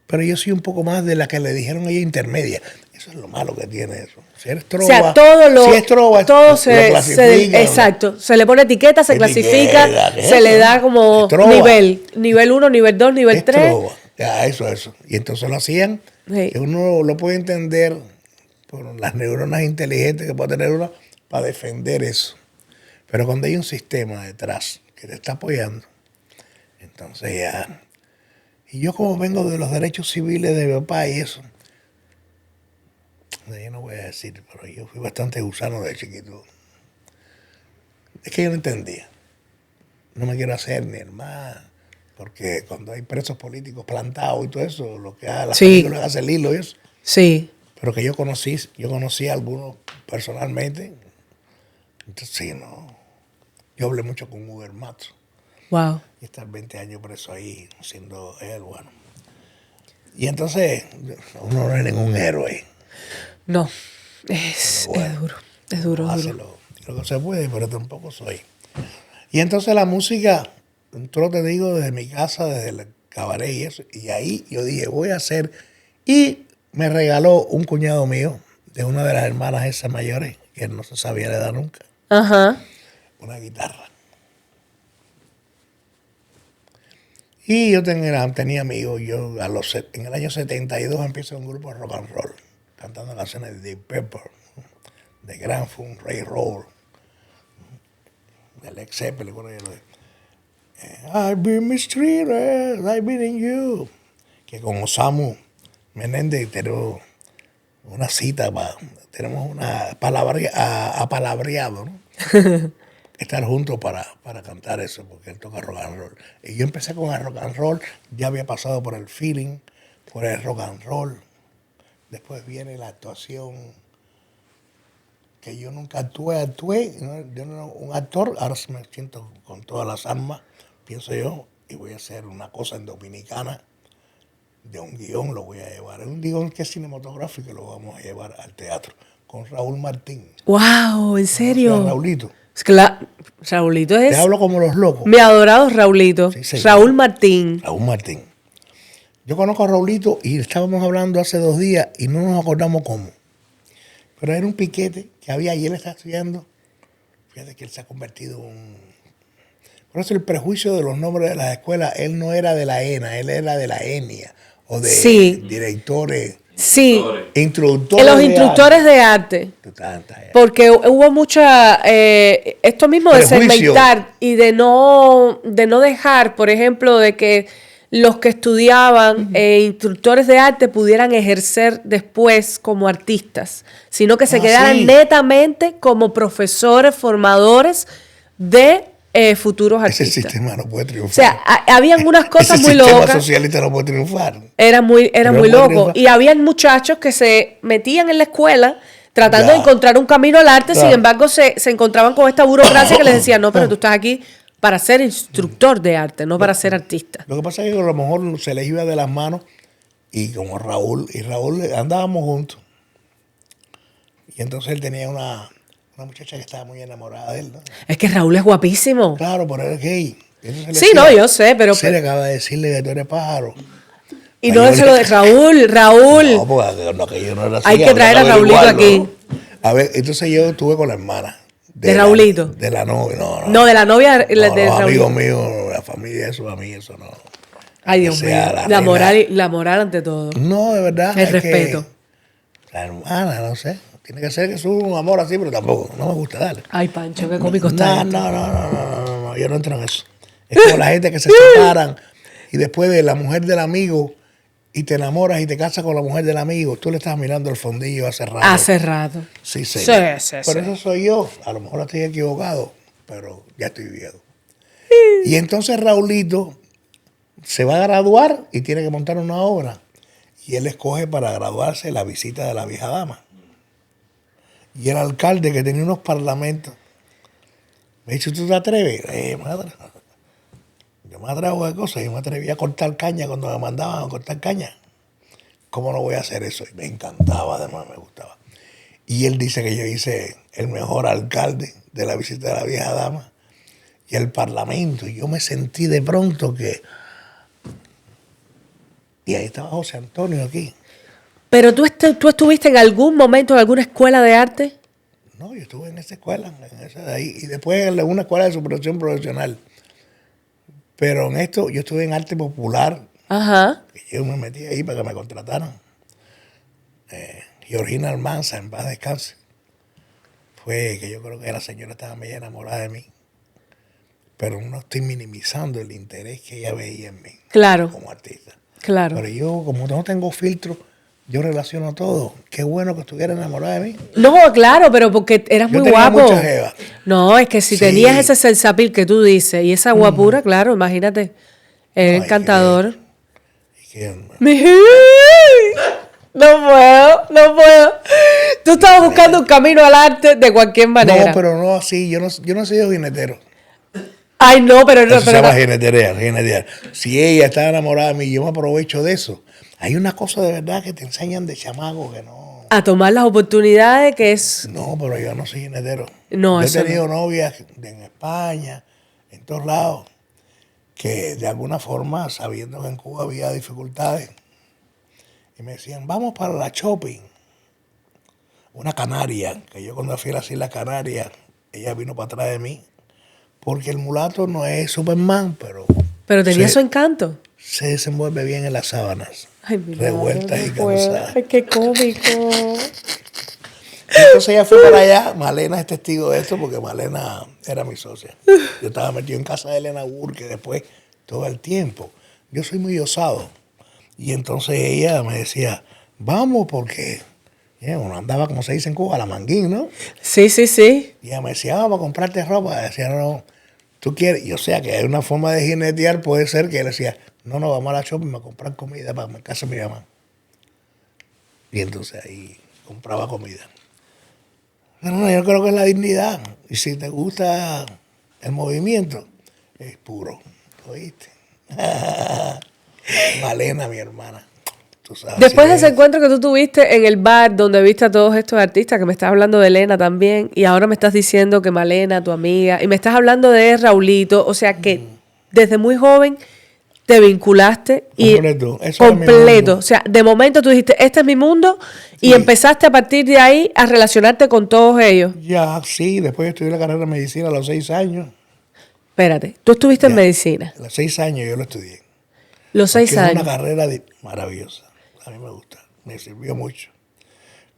pero yo soy un poco más de la que le dijeron ella intermedia. Eso es lo malo que tiene eso. Si eres trova, O sea, si es trova, todo lo clasifica. Exacto. Se le pone etiqueta, se clasifica, se le da como nivel 1, nivel 2, nivel 3. Trova. Ya, eso. Y entonces lo hacían, Sí. que uno lo puede entender por las neuronas inteligentes que puede tener uno para defender eso. Pero cuando hay un sistema detrás que te está apoyando, entonces ya... Y yo como vengo de los derechos civiles de mi papá y eso, yo no voy a decir, pero yo fui bastante gusano de chiquito. Es que yo no entendía. No me quiero hacer ni hermano, porque cuando hay presos políticos plantados y todo eso, lo que hace las películas hace el hilo y eso. Sí. Pero que yo conocí a algunos personalmente. Entonces, sí, no. Yo hablé mucho con Uber Mato. Wow. Y estar 20 años preso ahí, siendo él, bueno. Y entonces, uno no es ningún héroe. No. Es duro. Es duro. Lo que se puede, pero tampoco soy. Y entonces la música entró, te digo, desde mi casa, desde el cabaret y eso. Y ahí yo dije, voy a hacer. Y me regaló un cuñado mío, de una de las hermanas esas mayores, que no se sabía la edad nunca, una guitarra. Y yo tenía amigos. Yo en el año 72 empiezo un grupo de rock and roll, cantando canciones de Deep Pepper, de Grand Funk, Ray Roll, de Led Zeppelin. Bueno, I've been mistreated, I've been in you. Que con Osamu Menéndez tenemos una cita, tenemos una apalabreado, ¿no? Estar juntos para cantar eso, porque él toca rock and roll. Y yo empecé con el rock and roll, ya había pasado por el feeling, por el rock and roll. Después viene la actuación, que yo nunca actué, ¿no? Yo no un actor, ahora me siento con todas las armas, pienso yo, y voy a hacer una cosa en Dominicana, de un guión lo voy a llevar. Es un guión que es cinematográfico y lo vamos a llevar al teatro, con Raúl Martín. ¡Wow! ¿En serio? Raulito. Claro, Raulito es... Te hablo como los locos. Mi adorado Raulito. Sí, Raúl Martín. Raúl Martín. Yo conozco a Raulito y estábamos hablando hace 2 días y no nos acordamos cómo. Pero era un piquete que había y él está estudiando. Fíjate que él se ha convertido en un... Por eso el prejuicio de los nombres de las escuelas, él no era de la ENA, él era de la ENIA o de directores. Sí. Instructores los instructores de arte. Porque hubo mucha... esto mismo prejuicio. De segmentar y de no dejar, por ejemplo, de que los que estudiaban instructores de arte pudieran ejercer después como artistas, sino que se quedaran netamente como profesores, formadores de futuros artistas. Ese sistema no puede triunfar. O sea, habían unas cosas muy locas. El sistema socialista no puede triunfar. Era muy loco. Y habían muchachos que se metían en la escuela tratando de encontrar un camino al arte, sin embargo se encontraban con esta burocracia que les decía, no, pero tú estás aquí para ser instructor de arte, no para ser artista. Lo que pasa es que a lo mejor se les iba de las manos y como Raúl andábamos juntos. Y entonces él tenía una muchacha que estaba muy enamorada de él, ¿no? Es que Raúl es guapísimo. Claro, pero él es gay. Sí, no, yo sé, pero... Se le acaba de decirle que tú eres pájaro. Y no es lo de Raúl. No, porque no, que yo no era así. Hay que traer a Raulito aquí. ¿No? A ver, entonces yo estuve con la hermana. ¿De Raulito? De la novia, no. No, de la novia de Raulito. Amigos míos, la familia, eso a mí, eso no. Ay, Dios mío. La moral ante todo. No, de verdad. El respeto. La hermana, no sé. Tiene que ser que es un amor así, pero tampoco. No me gusta darle. Ay, Pancho, qué cómico está. No. Yo no entro en eso. Es como la gente que se separan y después de la mujer del amigo y te enamoras y te casas con la mujer del amigo, tú le estás mirando el fondillo hace rato. Hace rato. Sí. Pero eso soy yo. A lo mejor estoy equivocado, pero ya estoy viejo. Y entonces Raulito se va a graduar y tiene que montar una obra. Y él escoge para graduarse La visita de la vieja dama. Y el alcalde, que tenía unos parlamentos, me dice, ¿tú te atreves? Yo me atrevo a cosas. Yo me atreví a cortar caña cuando me mandaban a cortar caña. ¿Cómo no voy a hacer eso? Y me encantaba, además me gustaba. Y él dice que yo hice el mejor alcalde de La visita de la vieja dama y el parlamento. Y yo me sentí de pronto que... Y ahí estaba José Antonio aquí. ¿Pero tú estuviste en algún momento en alguna escuela de arte? No, yo estuve en esa escuela, en esa de ahí. Y después en una escuela de superación profesional. Pero en esto, yo estuve en arte popular. Ajá. Y yo me metí ahí para que me contrataran. Georgina Almanza, en paz descanse. Fue que yo creo que la señora estaba medio enamorada de mí. Pero no estoy minimizando el interés que ella veía en mí. Claro. Como artista. Claro. Pero yo, como no tengo filtro, yo relaciono todo. Qué bueno que estuviera enamorada de mí. No, claro, pero porque eras muy guapo. Mucha jeva. No, es que si tenías ese sensapil que tú dices y esa guapura, claro, imagínate. Era encantador. No puedo. Tú estabas buscando un camino al arte de cualquier manera. No, pero no así. Yo no he sido jinetero. Ay, no, pero no. Eso se llama jinetear. Si ella está enamorada de mí, yo me aprovecho de eso. Hay una cosa de verdad que te enseñan de chamaco que no... A tomar las oportunidades que es... No, pero yo no soy jinetero. No, yo he eso tenido novias en España, en todos lados, que de alguna forma, sabiendo que en Cuba había dificultades, y me decían, vamos para la shopping. Una canaria, que yo cuando fui a las Islas Canarias, ella vino para atrás de mí, porque el mulato no es Superman, pero... Pero tenía su encanto. Se desenvuelve bien en las sábanas. Ay, mi revueltas madre, y cansadas. Ay, qué cómico. Entonces ella fue para allá. Malena es testigo de esto porque Malena era mi socia. Yo estaba metido en casa de Elena Burke después todo el tiempo. Yo soy muy osado. Y entonces ella me decía, vamos porque uno andaba, como se dice en Cuba, a la manguín, ¿no? Sí. Y ella me decía, vamos a comprarte ropa. Y decía, no, tú quieres. Y o sea que hay una forma de jinetear, puede ser que él decía, no, vamos a la shopping a comprar comida para casa de mi mamá. Y entonces ahí compraba comida. No, yo creo que es la dignidad. Y si te gusta el movimiento, es puro. ¿Oíste? Malena, mi hermana. Tú sabes, después de ese encuentro que tú tuviste en el bar donde viste a todos estos artistas, que me estás hablando de Elena también, y ahora me estás diciendo que Malena, tu amiga, y me estás hablando de Raulito, o sea que desde muy joven te vinculaste completo. O sea, de momento tú dijiste, este es mi mundo, y empezaste a partir de ahí a relacionarte con todos ellos. Ya, sí, después estudié la carrera de medicina a los 6 años. Espérate, tú estuviste en medicina. A los 6 años yo lo estudié. Los 6 años. Es una carrera maravillosa. A mí me gusta, me sirvió mucho.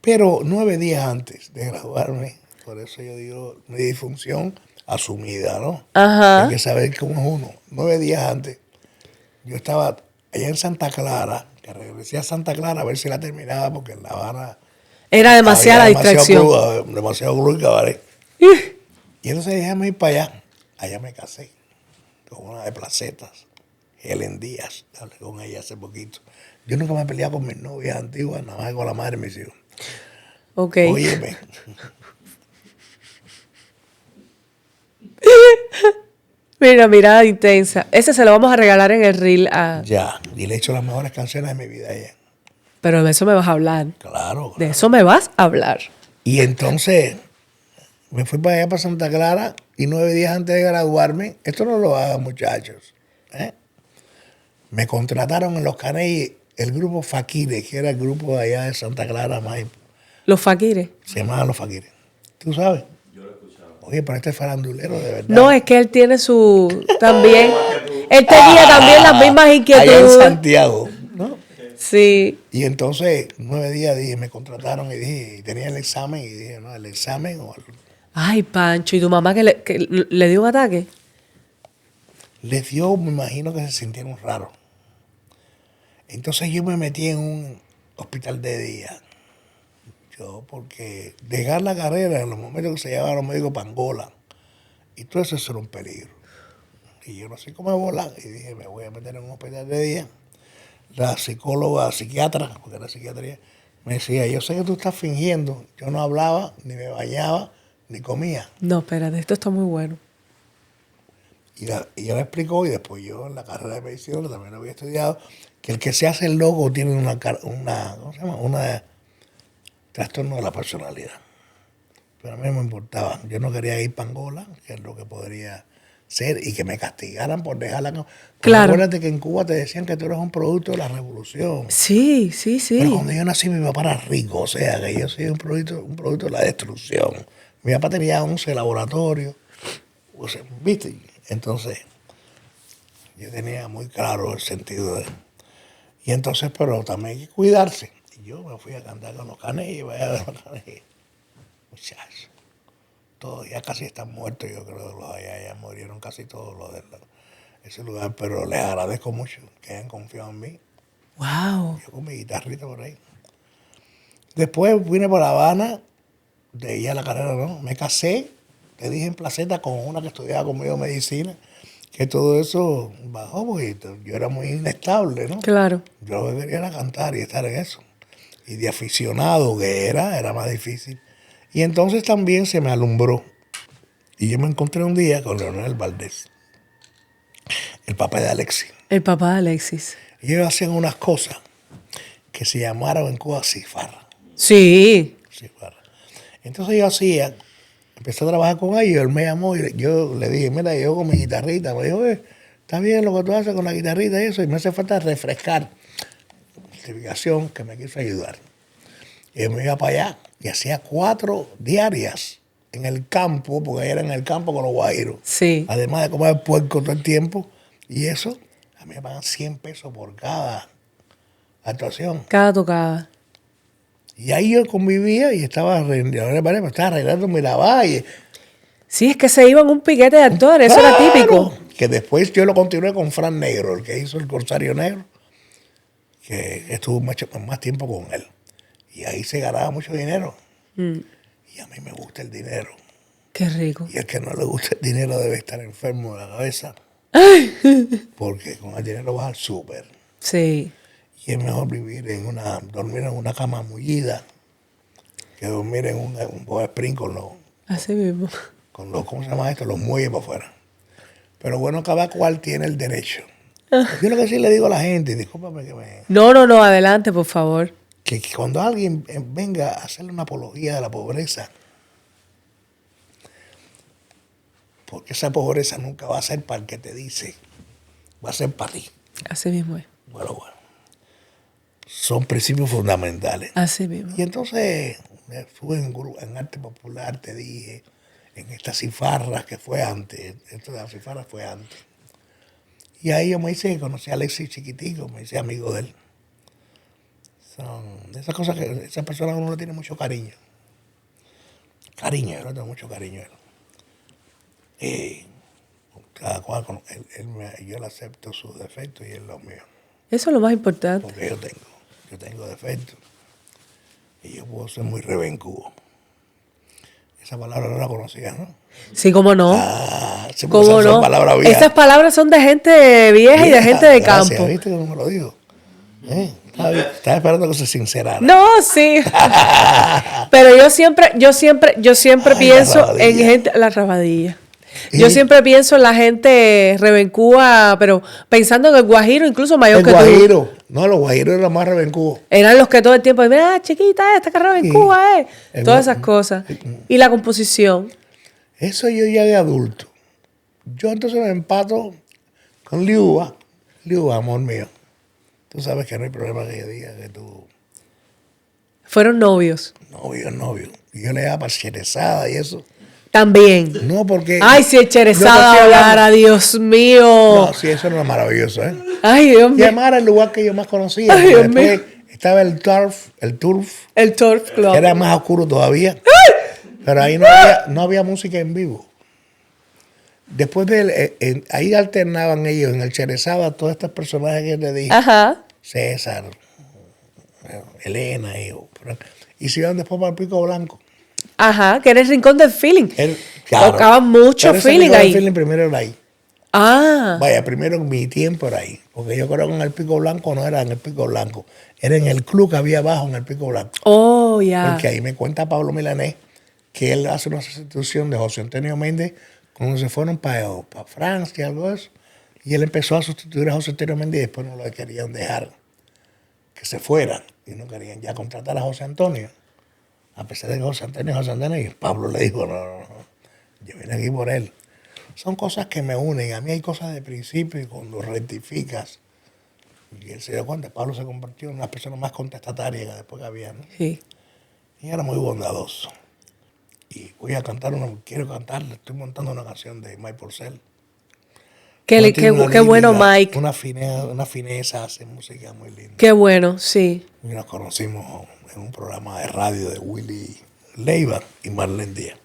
Pero 9 días antes de graduarme, por eso yo digo, mi disfunción asumida, ¿no? Ajá. Hay que saber cómo es uno. 9 días antes, yo estaba allá en Santa Clara, que regresé a Santa Clara a ver si la terminaba, porque en La Habana era demasiada distracción. Demasiado cruda, ¿vale? Y entonces déjame ir para allá. Allá me casé con una de Placetas, Helen Díaz. Hablé con ella hace poquito. Yo nunca me he peleado con mis novias antiguas, nada más con la madre de mis hijos. Ok. Óyeme. Mira, mirada intensa. Ese se lo vamos a regalar en el reel. Ya, y le he hecho las mejores canciones de mi vida a ella. Pero de eso me vas a hablar. Claro. De eso me vas a hablar. Y entonces me fui para allá, para Santa Clara, y 9 días antes de graduarme, esto no lo hagan muchachos, ¿eh? Me contrataron en Los Caneyes el grupo Faquires, que era el grupo de allá de Santa Clara, Los faquires. se llamaban Los Faquires. ¿Tú sabes? Yo lo he escuchado. Oye, pero este es farandulero, de verdad. No, es que él tiene su... También... Él tenía también las mismas Allá en inquietudes. Santiago, ¿no? Sí. Y entonces, 9 días dije, me contrataron y dije, y tenía el examen, y dije, no, el examen o Ay, Pancho, ¿y tu mamá que le dio un ataque? les dio, me imagino que se sintieron raros. Entonces yo me metí en un hospital de día. Yo, porque dejar la carrera en los momentos que se llevaban los médicos para Angola, y todo eso era un peligro. Y yo no sé cómo volar, y dije, me voy a meter en un hospital de día. La psicóloga, psiquiatra, porque era psiquiatría, me decía, yo sé que tú estás fingiendo. Yo no hablaba, ni me bañaba, ni comía. No, espérate, esto está muy bueno. Y ella me explicó, y después yo en la carrera de medicina también había estudiado, que el que se hace el loco tiene ¿cómo se llama? Una trastorno de la personalidad. Pero a mí no me importaba. Yo no quería ir para Angola, que es lo que podría ser, y que me castigaran por dejarla. Claro. Acuérdate que en Cuba te decían que tú eres un producto de la revolución. Sí, sí, sí. Pero cuando yo nací, mi papá era rico, o sea, que yo soy un producto de la destrucción. Mi papá tenía 11 laboratorios, o sea, ¿viste? Entonces, yo tenía muy claro el sentido de... Y entonces, pero también hay que cuidarse. Y yo me fui a cantar con Los Caneyes, vaya a ver Los Caneyes. Muchachos, todos ya casi están muertos, yo creo, los allá ya murieron casi todos los de ese lugar, pero les agradezco mucho que hayan confiado en mí. Wow. Yo con mi guitarrita por ahí. Después vine por La Habana, de ahí a la carrera, ¿no? Me casé, te dije en Placeta, con una que estudiaba conmigo medicina, que todo eso bajó, porque yo era muy inestable, ¿no? Claro. Yo lo que quería era cantar y estar en eso. Y de aficionado que era más difícil. Y entonces también se me alumbró. Y yo me encontré un día con Leonel Valdés, el papá de Alexis. El papá de Alexis. Y ellos hacían unas cosas que se llamaron en Cuba cifarra. Sí. Cifarra. Entonces yo empecé a trabajar con ellos, él me llamó y yo le dije, mira, yo con mi guitarrita, me dijo, está bien lo que tú haces con la guitarrita y eso, y me hace falta refrescar. Certificación que me quiso ayudar. Y yo me iba para allá y hacía 4 diarias en el campo, porque era en el campo con los guajiros. Sí. Además de comer puerco todo el tiempo. Y eso, a mí me pagan 100 pesos por cada actuación. Cada tocada. Y ahí yo convivía y estaba arreglando mi lavalle. Sí, es que se iban un piquete de actores, eso era típico. Que después yo lo continué con Fran Negro, el que hizo El Corsario Negro, que estuvo más tiempo con él. Y ahí se ganaba mucho dinero. Y a mí me gusta el dinero. Qué rico. Y el que no le gusta el dinero debe estar enfermo de la cabeza. Porque con el dinero vas al súper. Sí. Y es mejor dormir en una cama mullida que dormir en un box spring Así mismo. ¿cómo se llama esto? Los muelles para afuera. Pero bueno, cada cual tiene el derecho. Yo lo que sí le digo a la gente, discúlpame que No, adelante, por favor. que cuando alguien venga a hacerle una apología de la pobreza, porque esa pobreza nunca va a ser para el que te dice, va a ser para ti. Así mismo es. Bueno. Son principios fundamentales. Así mismo. Y entonces estuve en arte popular, te dije, en estas cifarras que fue antes, esto de las cifarras fue antes. Y ahí yo me hice, conocí a Alexis chiquitico, me hice amigo de él. Son de esas cosas que esa persona uno le tiene mucho cariño. Yo le tengo mucho cariño a él. Cada cual, yo le acepto sus defectos y él los míos. Eso es lo más importante. Porque yo tengo defectos. Y yo puedo ser muy rebencudo. Esa palabra no la conocía, ¿no? Sí, cómo no. Sí, porque ¿Cómo esas son no? palabras viejas. Esas palabras son de gente vieja y de gente de Gracias, campo. ¿viste cómo me lo dijo? Estaba esperando que se sincerara. No, sí. Pero yo siempre Ay, pienso la rabadilla. en gente, la rabadilla. ¿Y? Yo siempre pienso en la gente rebencúa, pero pensando en el guajiro, incluso mayor El que guajiro. No, los guajiros eran más rebencudos. tú. Eran los que todo el tiempo, mira, chiquita, esta que rebencúa, El todas gua- esas cosas. Y la composición. Eso yo ya de adulto. Yo entonces me empato con Liuba. Liuba, amor mío. Tú sabes que no hay problema que yo diga que tú Fueron novios. novio. Y yo le daba parcerezada y eso. También. No, porque... Ay, si el No, Cherezada estoy hablando- hablara, Dios mío. No, sí, eso era maravilloso, ¿eh? Ay, Dios Y mío. además era el lugar que yo más conocía. Ay, porque Dios después mío. estaba el turf, El Turf Club. que era más oscuro todavía. Pero ahí no había música en vivo. Después ahí alternaban ellos en el Cherezaba todos estos personajes que te dije. Ajá. César, Elena y se iban después para el Pico Blanco. Ajá, que era el rincón del feeling. Claro, Tocaban mucho pero ese feeling Pico del ahí. Feeling primero era ahí. Ah, Vaya, primero en mi tiempo era ahí. Porque yo creo que en el Pico Blanco no era en el Pico Blanco. Era en el club que había abajo en el Pico Blanco. oh, ya. Porque ahí me cuenta Pablo Milanés que él hace una sustitución de José Antonio Méndez cuando se fueron para Francia, algo de eso. Y él empezó a sustituir a José Antonio Méndez y después no lo querían dejar que se fueran. Y no querían ya contratar a José Antonio. A pesar de que José Antonio, y Pablo le dijo, no, yo vine aquí por él. Son cosas que me unen. A mí hay cosas de principio y cuando rectificas, y él se dio cuenta, Pablo se convirtió en una persona más contestataria que después que había, ¿no? Sí. Y era muy bondadoso. Y quiero cantar, le estoy montando una canción de Mike Porcel. Qué, Tiene una qué bueno, lírica, Mike. Una fineza, hace música muy linda. Qué bueno, sí. Y nos conocimos en un programa de radio de Willy Leiva y Marlene Díaz.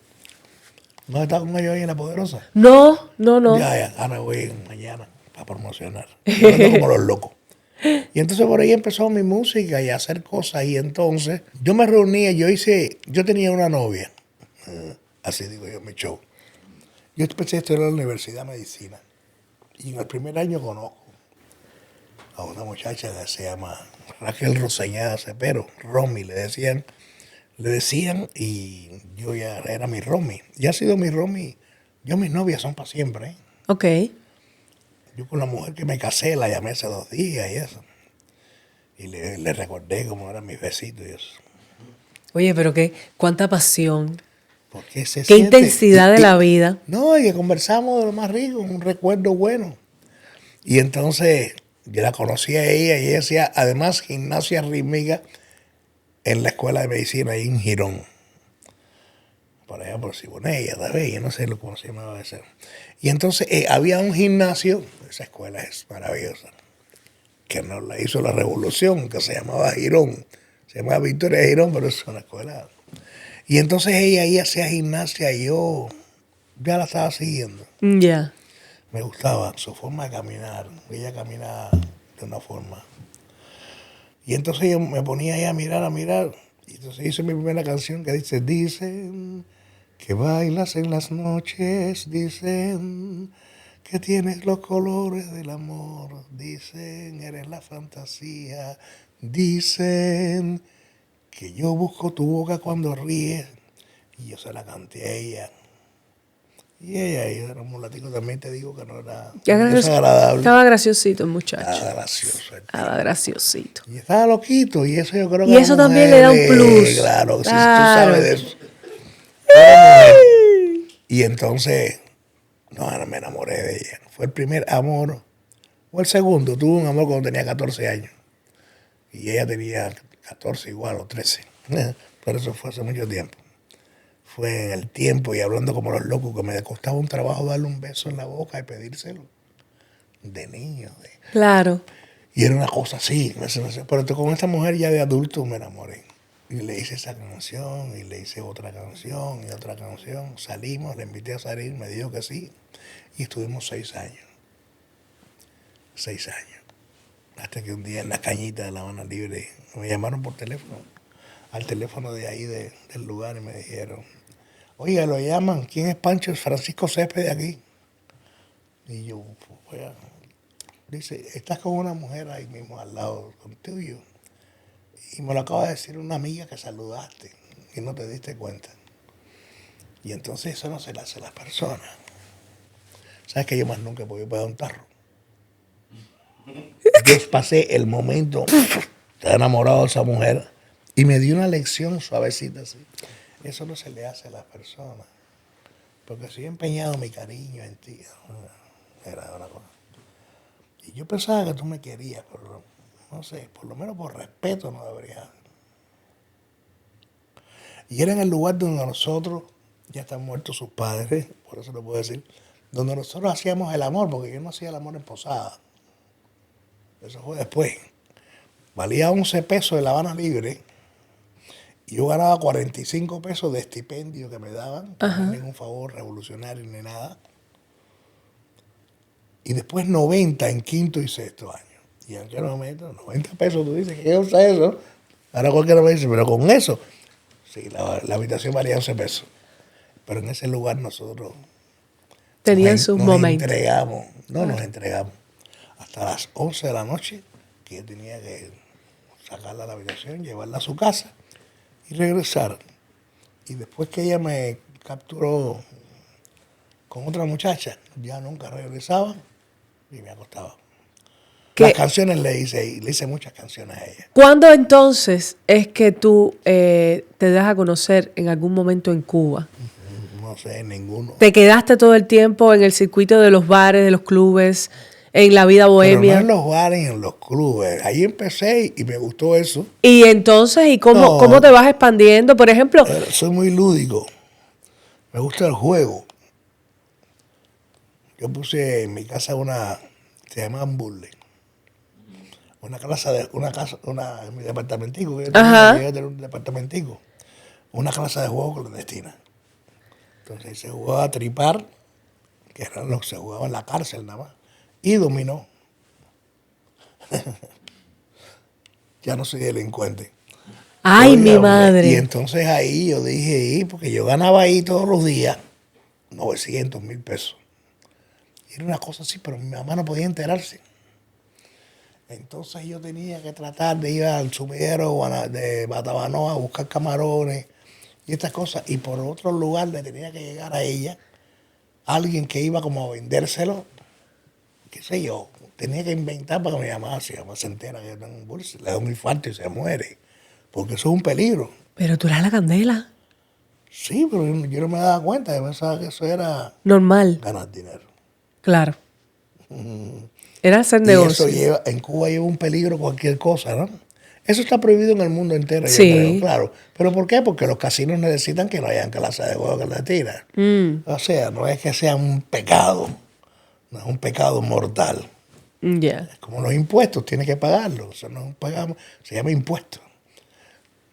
¿No está con ellos ahí en La Poderosa? No, no, no. Ya, ahora voy mañana para promocionar. Yo ando como los locos. Y entonces por ahí empezó mi música y a hacer cosas. Y entonces yo me reunía, yo tenía una novia. Así digo yo en mi show. Yo empecé a estudiar en la Universidad de Medicina. Y en el primer año conozco a una muchacha que se llama Raquel Roseñada Cepero, Romy le decían, y yo ya era mi Romy. Ya ha sido mi Romy. Yo mis novias son para siempre, ¿eh? Ok. Yo con la mujer que me casé la llamé hace 2 días y eso. Y le recordé cómo eran mis besitos y eso. Oye, pero cuánta pasión. Porque se Qué siente- intensidad de la vida. No, y que conversamos de lo más rico, un recuerdo bueno. Y entonces yo la conocí a ella y ella hacía además gimnasia rítmica en la escuela de medicina ahí en Girón. Por allá por Siboney, ¿sabes? Yo no sé cómo se llamaba ese. Y entonces había un gimnasio, esa escuela es maravillosa, que nos la hizo la revolución, que se llamaba Girón. Se llamaba Victoria de Girón, pero es una escuela. Y entonces ella ahí hacía gimnasia y yo ya la estaba siguiendo. Ya. Me gustaba su forma de caminar. Ella caminaba de una forma. Y entonces yo me ponía ahí a mirar. Y entonces hice mi primera canción que dice, dicen que bailas en las noches, dicen que tienes los colores del amor, dicen eres la fantasía, dicen que yo busco tu boca cuando ríes. Y yo se la canté a ella. Y ella era un mulatico también, te digo que no era desagradable. Estaba graciosito el muchacho. Estaba gracioso. Estaba graciosito. Y estaba loquito, y eso yo creo que Y eso también le da un plus. Claro, si tú Claro. sabes de eso. Era mujer. Y entonces, no, me enamoré de ella. Fue el primer amor, o el segundo. Tuve un amor cuando tenía 14 años. Y ella tenía 14 igual, o 13. Pero eso fue hace mucho tiempo. Fue en el tiempo y hablando como los locos, que me costaba un trabajo darle un beso en la boca y pedírselo. De niño. Claro. Y era una cosa así. Pero con esta mujer ya de adulto me enamoré. Y le hice esa canción, y le hice otra canción, y otra canción. Salimos, le invité a salir, me dijo que sí. Y estuvimos 6 años. 6 años. Hasta que un día en la cañita de La Habana Libre me llamaron por teléfono, al teléfono de ahí del lugar, y me dijeron, Oiga, lo llaman, ¿quién es Pancho? Es Francisco Césped de aquí. Y yo, pues, dice, estás con una mujer ahí mismo al lado contigo. Y me lo acaba de decir una amiga que saludaste y no te diste cuenta. Y entonces eso no se le hace a las personas. ¿Sabes que yo más nunca he podido pegar un tarro? Yo pasé el momento, estaba enamorado de esa mujer y me dio una lección suavecita así. Eso no se le hace a las personas. Porque si he empeñado mi cariño en ti, era una cosa. Y yo pensaba que tú me querías, pero no sé, por lo menos por respeto no debería. Y era en el lugar donde nosotros, ya están muertos sus padres, por eso lo puedo decir, donde nosotros hacíamos el amor, porque yo no hacía el amor en posada. Eso fue después. Valía 11 pesos de La Habana Libre y yo ganaba 45 pesos de estipendio que me daban, no era ningún favor revolucionario ni nada. Y después 90 en quinto y sexto año. Y en aquel momento, 90 pesos, tú dices, ¿qué usa eso? Ahora cualquiera me dice, pero con eso, sí, la habitación valía 11 pesos. Pero en ese lugar nosotros Tenían sus momentos. Nos entregamos hasta las 11 de la noche, que yo tenía que sacarla a la habitación, llevarla a su casa y regresar. Y después que ella me capturó con otra muchacha, ya nunca regresaba y me acostaba. Las canciones le hice muchas canciones a ella. ¿Cuándo entonces es que tú te das a conocer en algún momento en Cuba? No sé, ninguno. ¿Te quedaste todo el tiempo en el circuito de los bares, de los clubes, en la vida bohemia? Pero no en los bares, en los clubes. Ahí empecé y me gustó eso. Y entonces, ¿y cómo te vas expandiendo? Por ejemplo, soy muy lúdico. Me gusta el juego. Yo puse en mi casa se llama Burle. En mi departamentico, que yo tenía un departamentico. Una clase de juego clandestina. Entonces se jugaba a tripar, que era lo que se jugaba en la cárcel nada más, y dominó. Ya no soy delincuente. ¡Ay, mi madre! Y entonces ahí yo dije, porque yo ganaba ahí todos los días 900,000 pesos. Y era una cosa así, pero mi mamá no podía enterarse. Entonces yo tenía que tratar de ir al sumidero de Batabanoa a buscar camarones y estas cosas. Y por otro lugar le tenía que llegar a ella alguien que iba como a vendérselo, qué sé yo. Tenía que inventar para que mi mamá se entera que le da un infarto y se muere. Porque eso es un peligro. Pero tú eras la candela. Sí, pero yo no me daba cuenta. Yo pensaba que eso era normal. Ganar dinero. Claro. Era hacer negocio. Y eso en Cuba lleva un peligro cualquier cosa, ¿no? Eso está prohibido en el mundo entero, sí. Yo creo, claro. ¿Pero por qué? Porque los casinos necesitan que no hayan clases de juego clandestinas. O sea, no es que sea un pecado, no es un pecado mortal. Yeah. Es como los impuestos, tienes que pagarlos. Eso no es un pecado, se llama impuesto.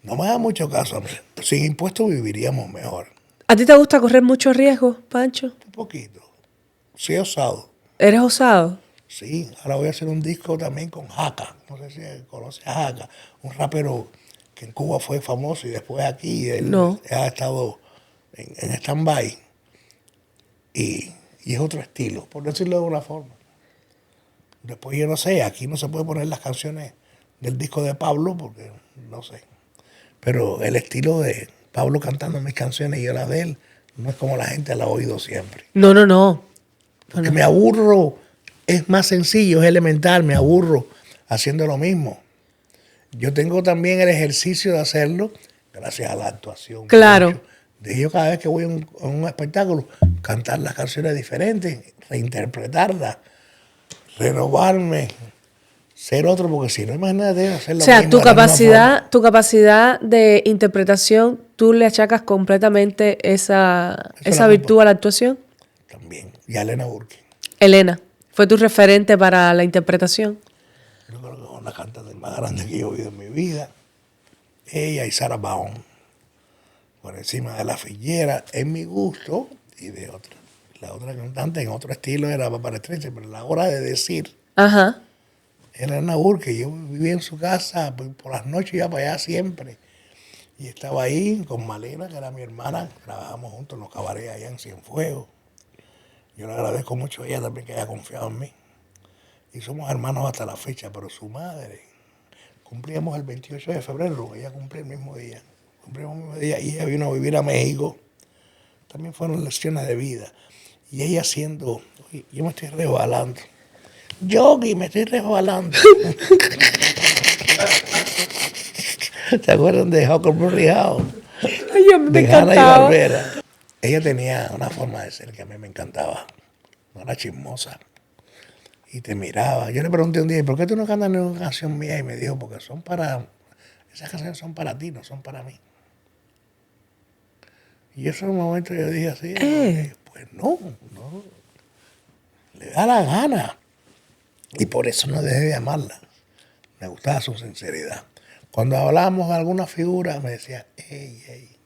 No me da mucho caso a mí. Sin impuestos viviríamos mejor. ¿A ti te gusta correr mucho riesgo, Pancho? Un poquito. Sí, osado. ¿Eres osado? Sí, ahora voy a hacer un disco también con Jaca. No sé si conoces a Jaca, un rapero que en Cuba fue famoso y después aquí él ha estado en stand-by. Y es otro estilo, por decirlo de una forma. Después yo no sé, aquí no se puede poner las canciones del disco de Pablo porque no sé. Pero el estilo de Pablo cantando mis canciones y yo las de él no es como la gente la ha oído siempre. No. Porque me aburro. Es más sencillo, es elemental, me aburro haciendo lo mismo. Yo tengo también el ejercicio de hacerlo gracias a la actuación. Claro. De yo cada vez que voy a un espectáculo, cantar las canciones diferentes, reinterpretarlas, renovarme, ser otro, porque si no, imagínate hacerlo. O sea, tu capacidad de interpretación, ¿tú le achacas completamente esa virtud a la actuación? También. Y a Elena Burke. Elena. ¿Fue tu referente para la interpretación? Yo creo que es una cantante más grande que yo he oído en mi vida. Ella y Sarah Vaughan. Por encima de la Figuera, en mi gusto y de otra. La otra cantante en otro estilo era Bárbara Streisand, pero a la hora de decir, era Elena Burke. Yo vivía en su casa, por las noches iba para allá siempre. Y estaba ahí con Malena, que era mi hermana, trabajamos juntos en los cabarets allá en Cienfuegos. Yo le agradezco mucho a ella también que haya confiado en mí. Y somos hermanos hasta la fecha, pero su madre, cumplíamos el 28 de febrero, ella cumplió el mismo día. Cumplimos el mismo día y ella vino a vivir a México. También fueron lecciones de vida. Y ella haciendo, oye, yo me estoy resbalando. Yogi, me estoy resbalando. ¿Se acuerdan de Huckleberry Hound? Ay, a mí me De Hanna y encantaba. Barbera. Ella tenía una forma de ser que a mí me encantaba. No era chismosa. Y te miraba. Yo le pregunté un día, ¿por qué tú no cantas ninguna canción mía? Y me dijo, porque son para... Esas canciones son para ti, no son para mí. Y eso en un momento yo dije así, pues no, le da la gana. Y por eso no dejé de amarla. Me gustaba su sinceridad. Cuando hablábamos de alguna figura, me decía, ey, ey.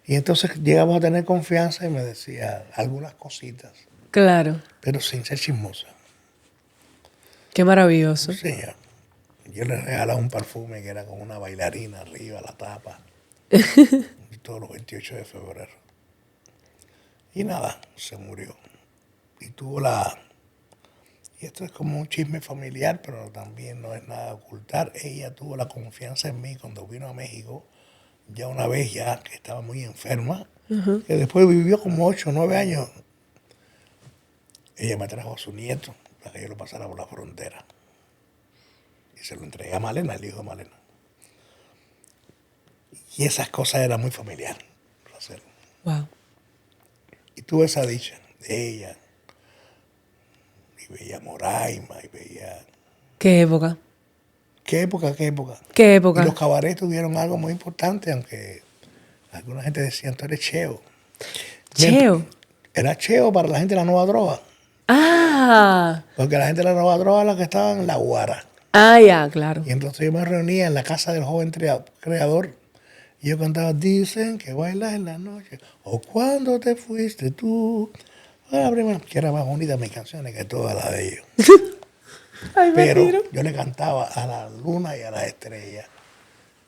Y entonces llegamos a tener confianza y me decía algunas cositas, Claro. pero sin ser chismosa. Qué maravilloso. Sí, yo le regalaba un perfume que era con una bailarina arriba, la tapa. Todos los 28 de febrero. Y nada, se murió. Y tuvo la... Y esto es como un chisme familiar, pero también no es nada de ocultar. Ella tuvo la confianza en mí cuando vino a México, ya una vez ya que estaba muy enferma, que después vivió como 8 o 9 años. Ella me trajo a su nieto para que yo lo pasara por la frontera. Y se lo entregué a Malena, el hijo de Malena. Y esas cosas eran muy familiar. Wow. Y tuve esa dicha de ella. Y veía Moraima, y veía... Qué época. ¿Qué época, qué época? Qué época. Y los cabarets tuvieron algo muy importante, aunque alguna gente decía, tú eres cheo. Cheo. Era cheo para la gente de la nueva droga. Ah. Porque la gente de la nueva droga era la que estaba en la guara. Ah, ya, claro. Y entonces yo me reunía en la casa del joven creador y yo cantaba, dicen que bailas en la noche, o cuando te fuiste tú. La primera, que era más bonita mis canciones que todas las de ellos. Ay, me Pero tiro. yo le cantaba a la luna y a las estrellas.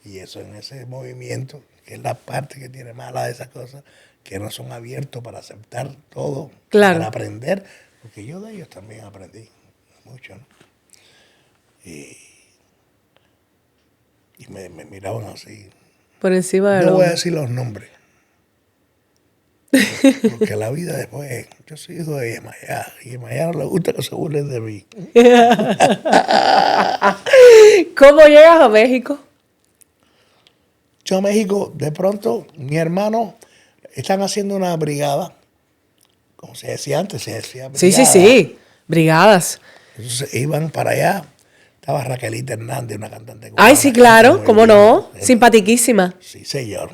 Y eso en ese movimiento, que es la parte que tiene mala de esas cosas, que no son abiertos para aceptar todo, Claro. para aprender, porque yo de ellos también aprendí mucho, ¿no? Y me miraban así. Por encima de No voy a lo... decir los nombres. Porque la vida después, yo soy hijo de Yemayá, y Yemayá no le gusta que se burlen de mí. ¿Cómo llegas a México? Yo a México, de pronto, mi hermano, están haciendo una brigada, como se decía antes, se decía brigada. Sí, sí, sí. Brigadas. Entonces iban para allá, estaba Raquelita Hernández, una cantante cubana. Ay, sí, canta claro. muy ¿Cómo bien. no? Simpatiquísima. Sí, señor.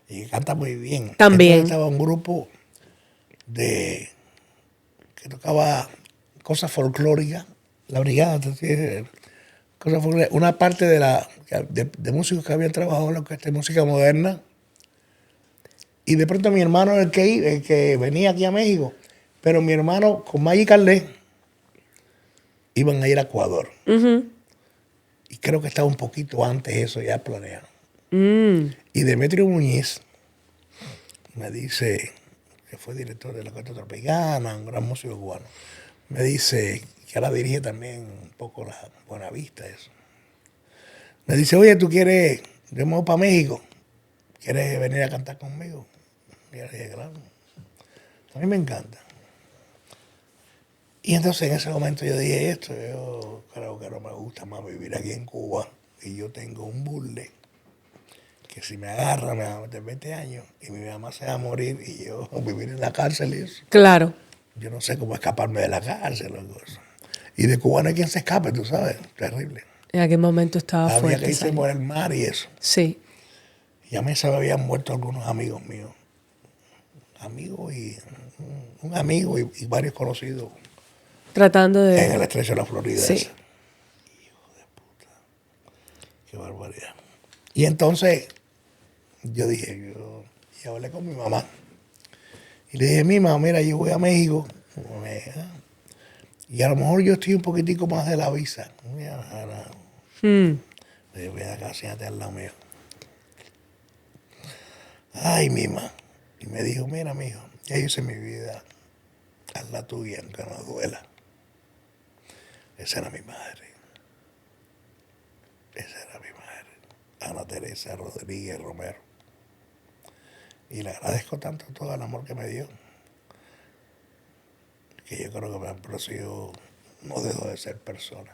Y canta muy bien. También. Entonces estaba un grupo que tocaba cosas folclóricas, la brigada, entonces, cosas folclóricas. Una parte de músicos que habían trabajado en la orquesta de música moderna. Y de pronto mi hermano el que venía aquí a México, pero mi hermano con Maggie Carlet iban a ir a Ecuador. Y creo que estaba un poquito antes eso ya planeado. Y Demetrio Muñiz me dice, que fue director de la Orquesta Tropicana, un gran músico cubano, me dice, que ahora dirige también un poco la Buenavista, eso. Me dice, oye, ¿tú quieres, yo me voy para México, ¿quieres venir a cantar conmigo? Y yo le dije, claro, a mí me encanta. Y entonces en ese momento yo dije esto, yo creo que no me gusta más vivir aquí en Cuba, y yo tengo un burle que si me agarra me va a meter 20 años y mi mamá se va a morir y yo vivir en la cárcel y eso. Claro. Yo no sé cómo escaparme de la cárcel o cosas. Y de Cuba no hay quien se escape, tú sabes, terrible. En aquel momento estaba Había fuerte. que irse ¿sabes? por el mar y eso. Sí. Y a mí se me habían muerto algunos amigos míos. Amigos y un amigo y varios conocidos Tratando en de... el estrecho de la Florida. Sí. Ese. Hijo de puta. Qué barbaridad. Y entonces yo dije, y hablé con mi mamá. Y le dije, mi mamá, mira, yo voy a México. Y a lo mejor yo estoy un poquitico más de la visa. Le dije, ven acá, siéntate al lado mío. Ay, Mima. Y me dijo, mira, mijo, ya hice mi vida, haz la tuya, aunque no duela. Esa era mi madre. Esa era mi madre. Ana Teresa Rodríguez Romero. Y le agradezco tanto todo el amor que me dio, que yo creo que por eso yo no dejo de ser persona.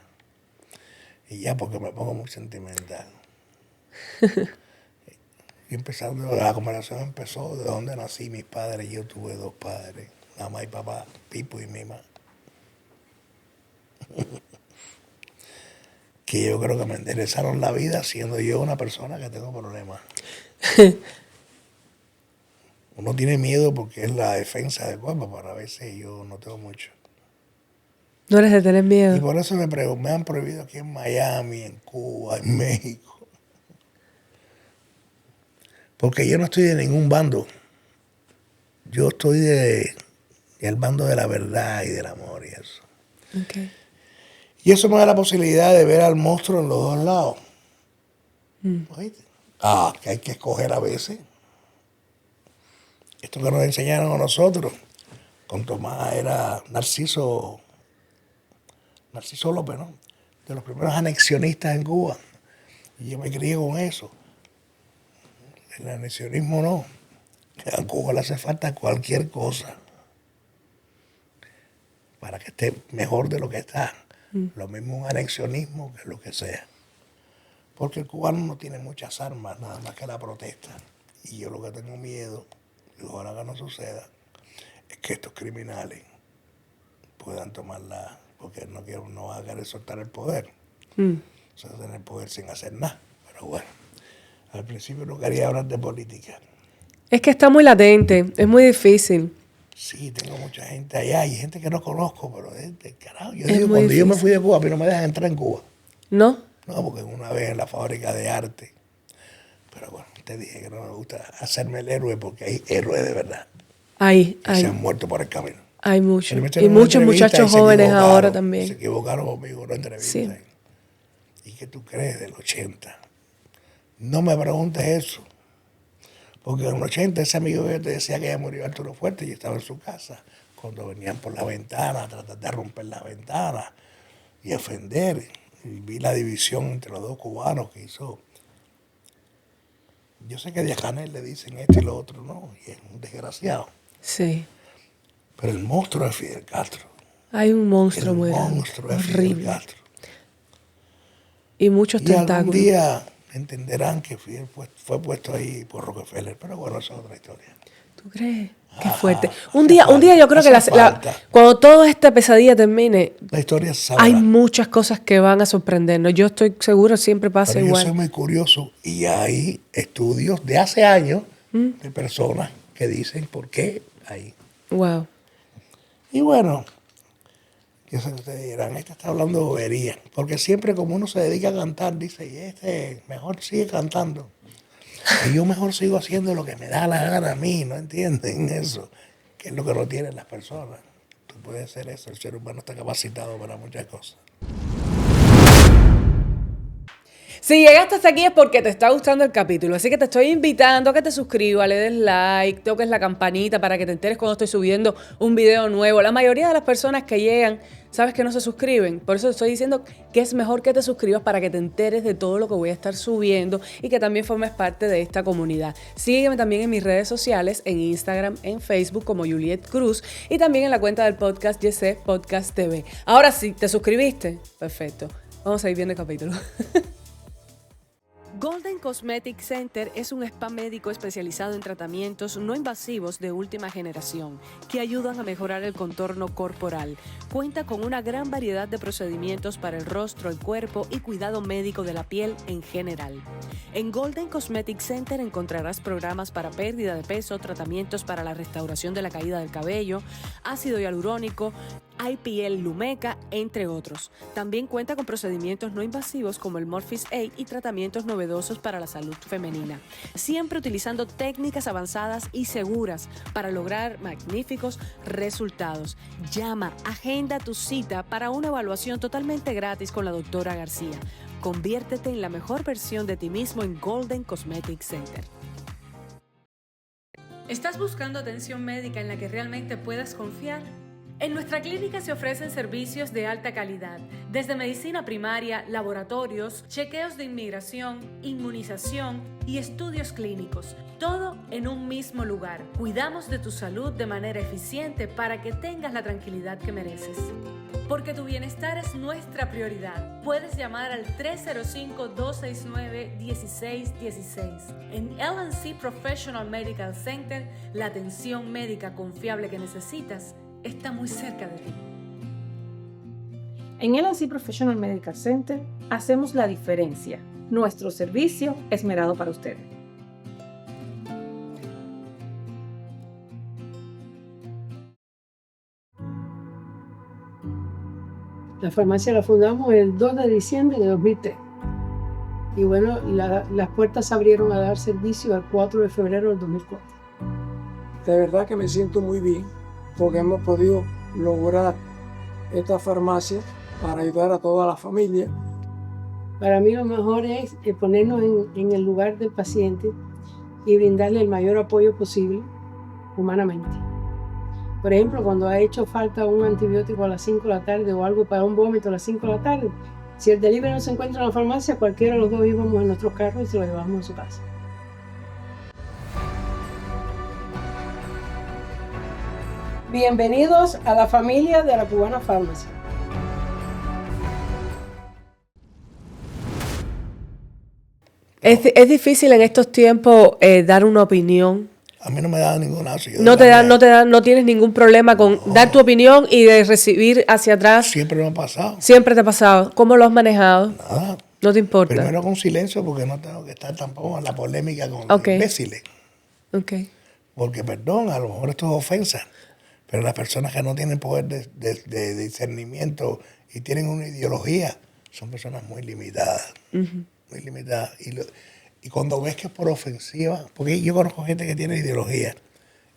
Y ya porque me pongo muy sentimental. Y empezando, la conversación empezó de donde nací, mis padres. Yo tuve 2 padres, mamá y papá, Pipo y Mima. Que yo creo que me enderezaron la vida siendo yo una persona que tengo problemas. Uno tiene miedo porque es la defensa del cuerpo, pero a veces yo no tengo mucho. No eres de tener miedo. Y por eso me han prohibido aquí en Miami, en Cuba, en México. Porque yo no estoy de ningún bando. Yo estoy del bando de la verdad y del amor y eso. Okay. Y eso me da la posibilidad de ver al monstruo en los 2 lados. ¿Oíste? Que hay que escoger a veces. Esto que nos enseñaron a nosotros, con Tomás, era Narciso López, ¿no? De los primeros anexionistas en Cuba. Y yo me crié con eso. El anexionismo no. A Cuba le hace falta cualquier cosa para que esté mejor de lo que está. Lo mismo un anexionismo que lo que sea. Porque el cubano no tiene muchas armas, nada más que la protesta. Y yo lo que tengo miedo, y ojalá que no suceda, es que estos criminales puedan tomarla, porque no van a querer soltar el poder. O sea, tener el poder sin hacer nada. Pero bueno, al principio no quería hablar de política. Es que está muy latente, es muy difícil. Sí, tengo mucha gente allá y gente que no conozco, pero carajo. Yo Es digo, muy cuando difícil. yo me fui de Cuba, a mí no me dejan entrar en Cuba. ¿No? No, porque una vez en la fábrica de arte. Pero bueno, te dije que no me gusta hacerme el héroe porque hay héroes de verdad Hay, que se han muerto por el camino. hay muchos. Me Y hicieron una muchos entrevista muchachos y se jóvenes equivocaron, ahora también. Se equivocaron conmigo en una entrevista. Sí. ¿Y qué tú crees del 80? No me preguntes eso. Porque en el 80 ese amigo que te decía que ya murió Arturo Fuerte y estaba en su casa. Cuando venían por la ventana a tratar de romper la ventana y ofender. Y vi la división entre los 2 cubanos que hizo. Yo sé que a Díaz Canel le dicen esto y lo otro, ¿no? Y es un desgraciado. Sí. Pero el monstruo es Fidel Castro. Hay un monstruo El muy grande. monstruo es Fidel Horrible. Castro. Y muchos Y algún tentáculos. día entenderán que Fidel fue puesto ahí por Rockefeller. Pero bueno, esa es otra historia. ¿Tú crees? Qué Ajá, fuerte. hace Un día yo creo que falta, hace falta. cuando toda esta pesadilla termine, La historia se sabrá. hay muchas cosas que van a sorprendernos. Yo estoy seguro siempre pasa Pero yo igual. soy muy curioso y hay estudios de hace años de personas que dicen por qué ahí. Wow. Y bueno, yo sé que ustedes dirán, este está hablando de bobería. Porque siempre como uno se dedica a cantar, dice, y este mejor sigue cantando. Y yo mejor sigo haciendo lo que me da la gana a mí, ¿no entienden eso? Que es lo que no tienen las personas. Tú puedes hacer eso, el ser humano está capacitado para muchas cosas. Si llegaste hasta aquí es porque te está gustando el capítulo, así que te estoy invitando a que te suscribas, le des like, toques la campanita para que te enteres cuando estoy subiendo un video nuevo. La mayoría de las personas que llegan, sabes que no se suscriben, por eso te estoy diciendo que es mejor que te suscribas para que te enteres de todo lo que voy a estar subiendo y que también formes parte de esta comunidad. Sígueme también en mis redes sociales, en Instagram, en Facebook como Juliet Cruz y también en la cuenta del podcast Yesé Podcast TV. Ahora sí, ¿te suscribiste? Perfecto. Vamos a ir viendo el capítulo. Golden Cosmetic Center es un spa médico especializado en tratamientos no invasivos de última generación que ayudan a mejorar el contorno corporal. Cuenta con una gran variedad de procedimientos para el rostro, el cuerpo y cuidado médico de la piel en general. En Golden Cosmetic Center encontrarás programas para pérdida de peso, tratamientos para la restauración de la caída del cabello, ácido hialurónico, IPL Lumeca, entre otros. También cuenta con procedimientos no invasivos como el Morpheus 8 y tratamientos novedosos para la salud femenina, siempre utilizando técnicas avanzadas y seguras para lograr magníficos resultados. Llama, agenda tu cita para una evaluación totalmente gratis con la doctora García. Conviértete en la mejor versión de ti mismo en Golden Cosmetic Center. ¿Estás buscando atención médica en la que realmente puedas confiar? En nuestra clínica se ofrecen servicios de alta calidad, desde medicina primaria, laboratorios, chequeos de inmigración, inmunización y estudios clínicos, todo en un mismo lugar. Cuidamos de tu salud de manera eficiente para que tengas la tranquilidad que mereces. Porque tu bienestar es nuestra prioridad. Puedes llamar al 305-269-1616. En L&C Professional Medical Center, la atención médica confiable que necesitas está muy cerca de ti. En L&C Professional Medical Center hacemos la diferencia. Nuestro servicio esmerado para ustedes. La farmacia la fundamos el 2 de diciembre de 2003. Y bueno, las puertas se abrieron a dar servicio el 4 de febrero del 2004. De verdad que me siento muy bien porque hemos podido lograr esta farmacia para ayudar a toda la familia. Para mí lo mejor es ponernos en el lugar del paciente y brindarle el mayor apoyo posible humanamente. Por ejemplo, cuando ha hecho falta un antibiótico a las 5 de la tarde o algo para un vómito a las 5 de la tarde, si el delivery no se encuentra en la farmacia, cualquiera de los dos íbamos en nuestros carros y se lo llevamos a su casa. Bienvenidos a la familia de la Cubana Pharmacy. Es difícil en estos tiempos dar una opinión. A mí no me da ningún ácido. No tienes ningún problema con dar tu opinión y de recibir hacia atrás. Siempre me ha pasado. Siempre te ha pasado. ¿Cómo lo has manejado? Nada. No te importa. Primero con silencio porque no tengo que estar tampoco en la polémica con los imbéciles. Okay. Porque, perdón, a lo mejor esto es ofensa, pero las personas que no tienen poder de discernimiento y tienen una ideología son personas muy limitadas. Muy limitadas. Y cuando ves que es por ofensiva, porque yo conozco gente que tiene ideología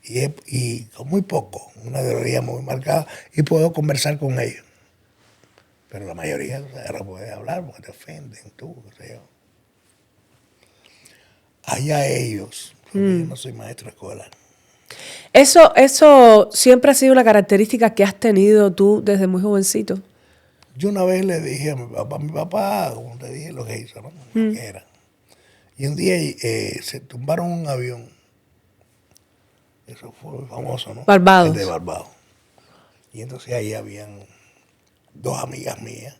y con muy poco, una ideología muy marcada, y puedo conversar con ellos. Pero la mayoría, o sea, no puedes hablar porque te ofenden, tú, qué sé yo. Allá ellos, porque yo no soy maestro de escuela. Eso siempre ha sido una característica que has tenido tú desde muy jovencito. Yo una vez le dije a mi papá, como te dije, lo que hizo, ¿no? Lo que era. Y un día se tumbaron un avión. Eso fue famoso, ¿no? Barbados. El de Barbados. Y entonces ahí habían dos amigas mías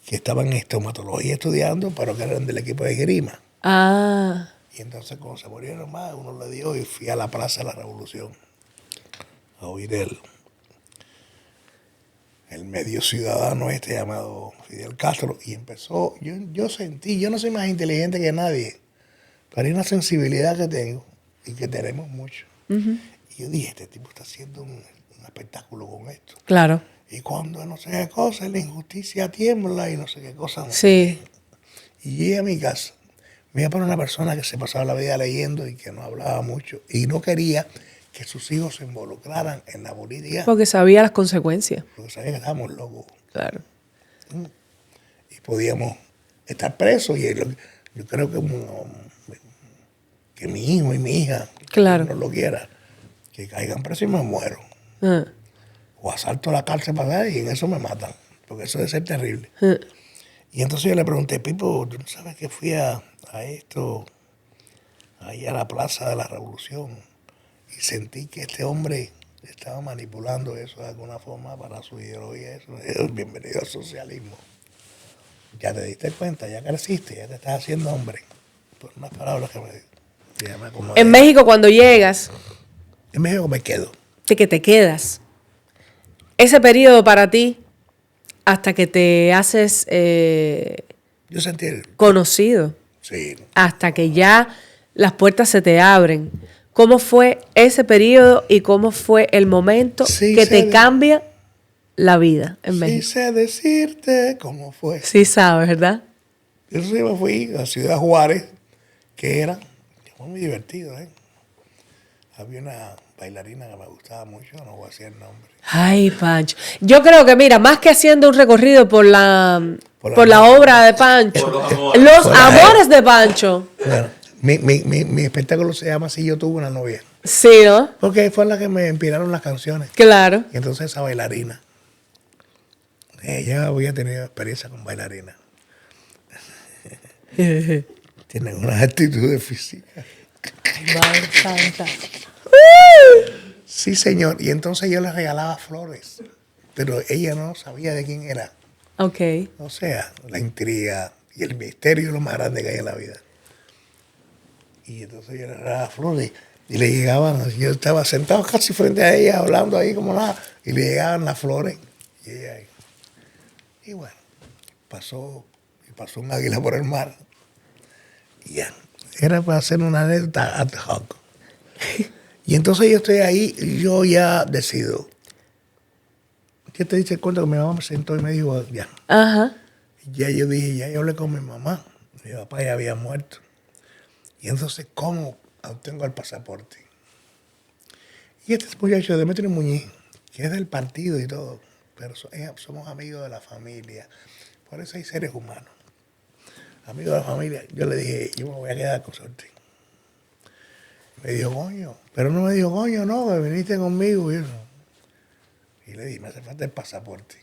que estaban en estomatología estudiando, pero que eran del equipo de esgrima. Ah. Y entonces cuando se murieron más, uno le dio y fui a la Plaza de la Revolución a oír el medio ciudadano llamado Fidel Castro, y empezó, yo sentí, yo no soy más inteligente que nadie, pero hay una sensibilidad que tengo y que tenemos mucho. Y yo dije, este tipo está haciendo un espectáculo con esto. Claro. Y cuando no sé qué cosa, la injusticia tiembla y no sé qué cosa. No. Sí. Y llegué a mi casa, me iba a poner una persona que se pasaba la vida leyendo y que no hablaba mucho y no quería que sus hijos se involucraran en la política. Porque sabía las consecuencias. Porque sabía que estábamos locos. Claro. Y podíamos estar presos. Y yo creo que mi hijo y mi hija, claro, no lo quiera, que caigan presos y me muero. Ah. O asalto a la cárcel para allá y en eso me matan. Porque eso debe ser terrible. Ah. Y entonces yo le pregunté, Pipo, ¿tú no sabes que fui a esto, ahí a la Plaza de la Revolución? Y sentí que este hombre estaba manipulando eso de alguna forma para su ideología. Eso. Bienvenido al socialismo. Ya te diste cuenta, ya creciste, ya te estás haciendo hombre. Por unas palabras que me acomodé. En México, cuando llegas, En México me quedo. que te quedas. Ese periodo para ti, hasta que te haces Yo sentí conocido, sí. hasta que ya las puertas se te abren. ¿Cómo fue ese periodo y cómo fue el momento que te cambia la vida en México? Sí sé decirte cómo fue. Sí sabes, ¿verdad? Yo sí me fui a Ciudad Juárez, que fue muy divertido, ¿eh? Había una bailarina que me gustaba mucho, no voy a decir el nombre. Ay, Pancho. Yo creo que, mira, más que haciendo un recorrido por la obra de Pancho, los amores de Pancho. Bueno, Mi espectáculo se llama Si yo tuve una novia. Sí, ¿no? Porque fue la que me inspiraron las canciones. Claro. Y entonces esa bailarina. Ella había tenido experiencia con bailarina. Tienen unas actitudes físicas. Madre santa. Sí, señor. Y entonces yo le regalaba flores. Pero ella no sabía de quién era. Ok. O sea, la intriga y el misterio es lo más grande que hay en la vida. Y entonces yo le regalaba flores y le llegaban, yo estaba sentado casi frente a ella, hablando ahí como nada, y le llegaban las flores. Y ella ahí. Y bueno, pasó un águila por el mar. Y ya, era para hacer una anécdota ad hoc. Y entonces yo estoy ahí y yo ya decido. ¿Qué te diste cuenta que mi mamá me sentó y me dijo, ya? Ajá. Ya yo dije, ya yo hablé con mi mamá. Mi papá ya había muerto. Y entonces, ¿cómo obtengo el pasaporte? Y este muchacho, Demetrio Muñiz, que es del partido y todo, pero somos amigos de la familia. Por eso hay seres humanos. Amigos de la familia. Yo le dije, yo me voy a quedar con suerte. Me dijo, coño. Pero no me dijo, coño, no, que viniste conmigo y eso. Y le dije, me hace falta el pasaporte.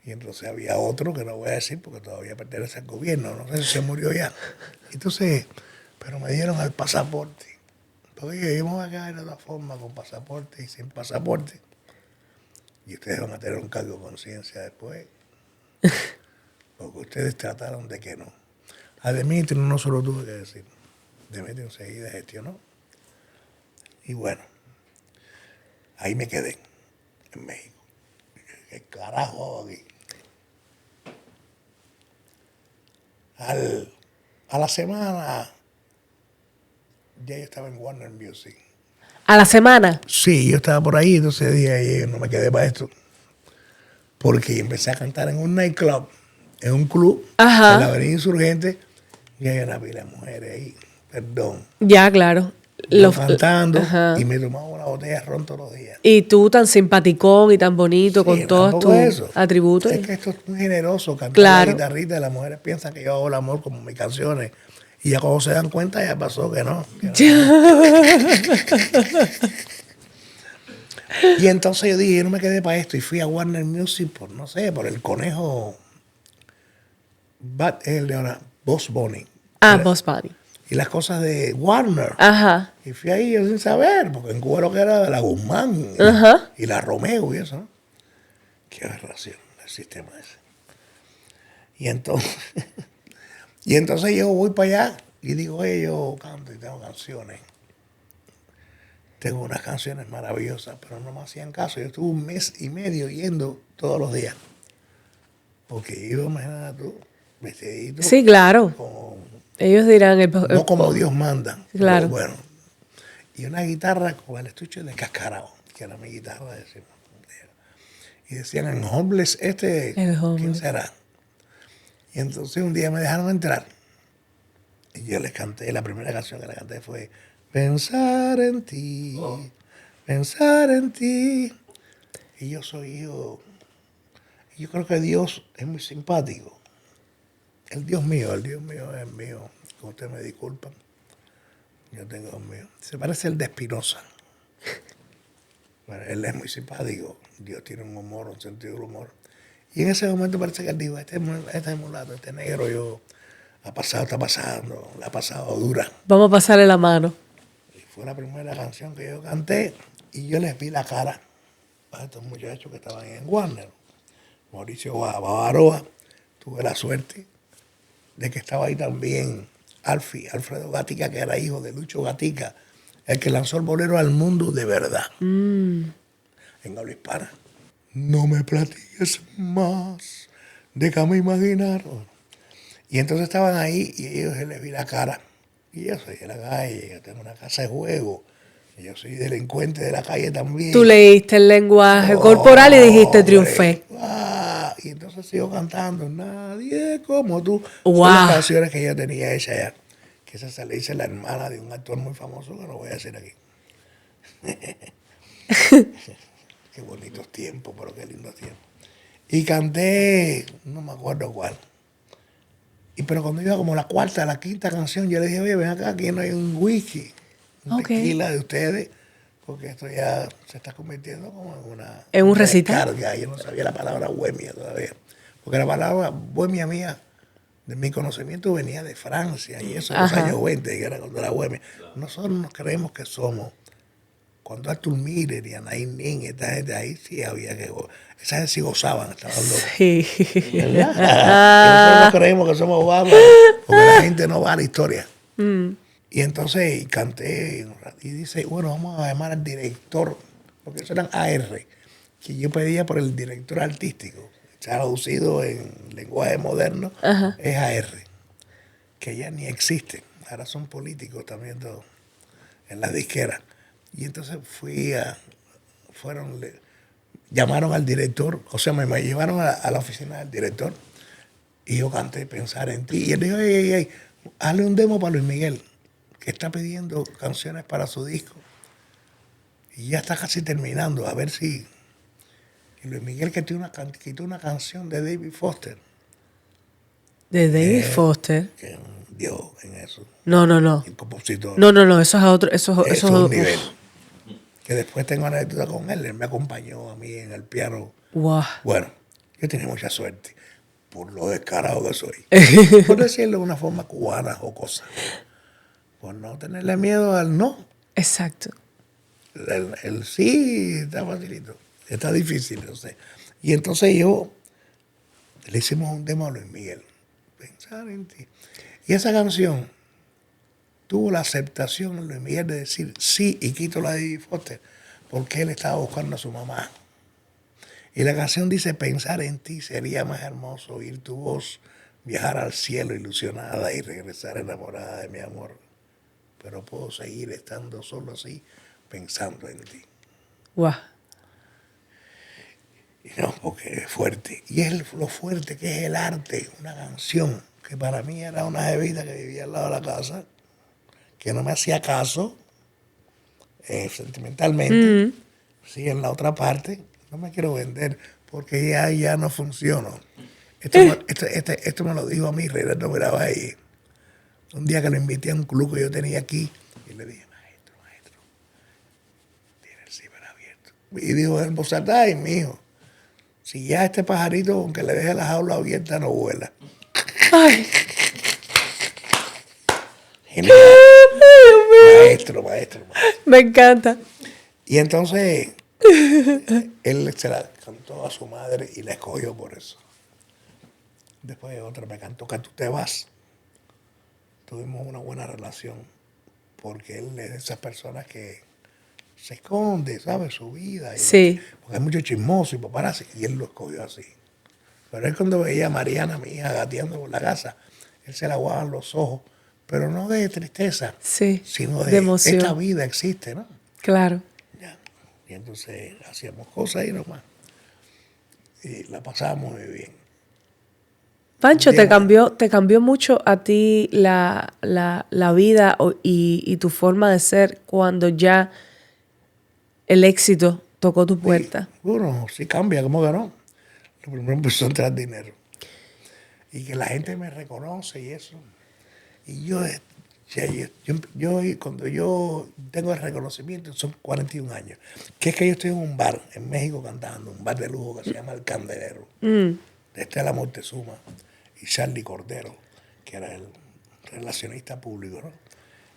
Y entonces había otro que no voy a decir porque todavía pertenece al gobierno. No sé si se murió ya. Entonces, pero me dieron el pasaporte. Porque yo me voy a quedar de todas formas con pasaporte y sin pasaporte. Y ustedes van a tener un cargo de conciencia después. Porque ustedes trataron de que no. A Demetrio no se lo tuve que decir. Demetrio enseguida gestionó. Y bueno, ahí me quedé, en México. ¿Qué carajo hago aquí? A la semana ya yo estaba en Warner Music. ¿A la semana? Sí, yo estaba por ahí, entonces dije, no me quedé para esto. Porque empecé a cantar en un nightclub, en un club, Ajá. en la Avenida Insurgente, y hay una pila de mujeres ahí, perdón. Ya, claro. Yo cantando Ajá. y me tomaba una botella de ron todos los días. Y tú tan simpaticón y tan bonito Sí, con todos tampoco tus eso. atributos. Es que esto es muy generoso, cantar Claro. la guitarrita y las mujeres piensan que yo hago el amor como mis canciones. Y ya cuando se dan cuenta ya pasó que no. Y entonces yo dije, yo no me quedé para esto y fui a Warner Music por, no sé, por el conejo, el de ahora, Boss Bunny. Boss Bunny. Y las cosas de Warner. Ajá. Y fui ahí yo sin saber, porque en Cuba lo que era de la Guzmán Ajá. y la Romeo y eso, ¿no? Qué aberración el sistema ese. Y entonces yo voy para allá y digo, oye, yo canto y tengo canciones. Tengo unas canciones maravillosas, pero no me hacían caso. Yo estuve 1 mes y medio yendo todos los días. Porque iba, imagínate tú, vestidito. Sí, claro. Ellos dirán... No como Dios manda. Claro. Bueno. Y una guitarra con el estuche de cascarao, que era mi guitarra. Decimos. Y decían, en Homeless, ¿quién será? Y entonces un día me dejaron entrar. Y yo les canté, la primera canción que le canté fue Pensar en ti, pensar en ti. Y yo soy hijo. Yo creo que Dios es muy simpático. El Dios mío es mío. Como ustedes me disculpan. Yo tengo Dios mío. Se parece al de Espinosa. Bueno, él es muy simpático. Dios tiene un humor, un sentido del humor. Y en ese momento parece que él dijo, este mulato, este negro, está pasando, la ha pasado dura. Vamos a pasarle la mano. Y fue la primera canción que yo canté y yo les vi la cara a estos muchachos que estaban en Warner. Mauricio Bavaroa, tuve la suerte de que estaba ahí también Alfredo Gatica, que era hijo de Lucho Gatica, el que lanzó el bolero al mundo de verdad. En habla hispana. No me platiques más, déjame imaginar. Y entonces estaban ahí y ellos les vi la cara. Y yo soy de la calle, yo tengo una casa de juego. Y yo soy delincuente de la calle también. Tú leíste el lenguaje corporal y dijiste triunfé. Y entonces sigo cantando, nadie como tú. Wow. Son las canciones que yo tenía hechas ya. Que esa se le hice la hermana de un actor muy famoso que no voy a decir aquí. Qué bonitos tiempos, pero qué lindos tiempos. Y canté, no me acuerdo cuál. Pero cuando iba como la cuarta, la quinta canción, yo le dije, oye, ven acá, aquí no hay un whisky, un Ok. tequila de ustedes, porque esto ya se está convirtiendo como ¿En un una recital? descarga. Yo no sabía la palabra bohemia todavía, porque la palabra bohemia mía, de mi conocimiento, venía de Francia, y eso en los Ajá. años 20, que era cuando era bohemia. Nosotros nos creemos que somos. Cuando Arthur Miller y Anaín Nin, esta gente ahí sí había que... Esa gente sí gozaban, estaban locos. Sí. ¿Verdad? Nosotros no creemos que somos bárbaros, porque la gente no va a la historia. Y entonces canté y dice, bueno, vamos a llamar al director, porque eso eran AR, que yo pedía por el director artístico, traducido en lenguaje moderno, es AR, que ya ni existen, ahora son políticos también todos, en la disquera. Y entonces llamaron al director, o sea, me llevaron a la oficina del director, y yo canté Pensar en ti. Y él dijo, ey, hazle un demo para Luis Miguel, que está pidiendo canciones para su disco. Y ya está casi terminando, a ver si... Y Luis Miguel que quitó una canción de David Foster, De David Foster. que es un dios en eso, No, no, no. el compositor. No, no, no. Eso es a otro. Eso es Eso un nivel. Que después tengo anécdota con él me acompañó a mí en el piano. Wow. Bueno, yo tenía mucha suerte, por lo descarado que soy. Por decirlo de una forma cubana o cosa. Por no tenerle miedo al no. Exacto. El sí está facilito, está difícil, no sé. Y entonces le hicimos un demo a Luis Miguel, Pensar en ti. Y esa canción tuvo la aceptación en Luis Miguel de decir sí y quito la de David Foster, porque él estaba buscando a su mamá. Y la canción dice, pensar en ti sería más hermoso, oír tu voz, viajar al cielo ilusionada y regresar enamorada de mi amor. Pero puedo seguir estando solo así, pensando en ti. Wow. Y no, porque es fuerte. Y es lo fuerte que es el arte, una canción, que para mí era una jevita que vivía al lado de la casa, que no me hacía caso, sentimentalmente. Sí, en la otra parte, no me quiero vender, porque ya no funciono. Esto me lo dijo a mí, Renato Mirabay, un día que lo invité a un club que yo tenía aquí, y le dije, maestro, tiene el ciber abierto. Y dijo en voz alta, ay, mijo, si ya este pajarito, aunque le deje la jaula abierta, no vuela. Ay. Genial. Maestro. Me encanta. Y entonces, él se la cantó a su madre y la escogió por eso. Después otra me cantó Que tú te vas. Tuvimos una buena relación, porque él es de esas personas que se esconde, ¿sabe? Su vida. Sí. Porque hay mucho chismoso y paparazzi, y él lo escogió así. Pero él cuando veía a Mariana, mi hija, gateando por la casa, él se le aguaban los ojos, pero no de tristeza, Sí. sino De emoción. esta vida existe, ¿no? Claro. Ya. Y entonces hacíamos cosas y nomás. Y la pasábamos muy bien. Pancho, Bien. te cambió mucho a ti la vida y tu forma de ser cuando ya el éxito tocó tu puerta. Bueno, sí cambia, ¿cómo que no? Lo primero empezó a entrar dinero. Y que la gente me reconoce y eso. Y cuando yo tengo el reconocimiento, son 41 años. Que es que yo estoy en un bar en México cantando, un bar de lujo que se llama El Candelero, de Estela Moctezuma y Charlie Cordero, que era el relacionista público, ¿no?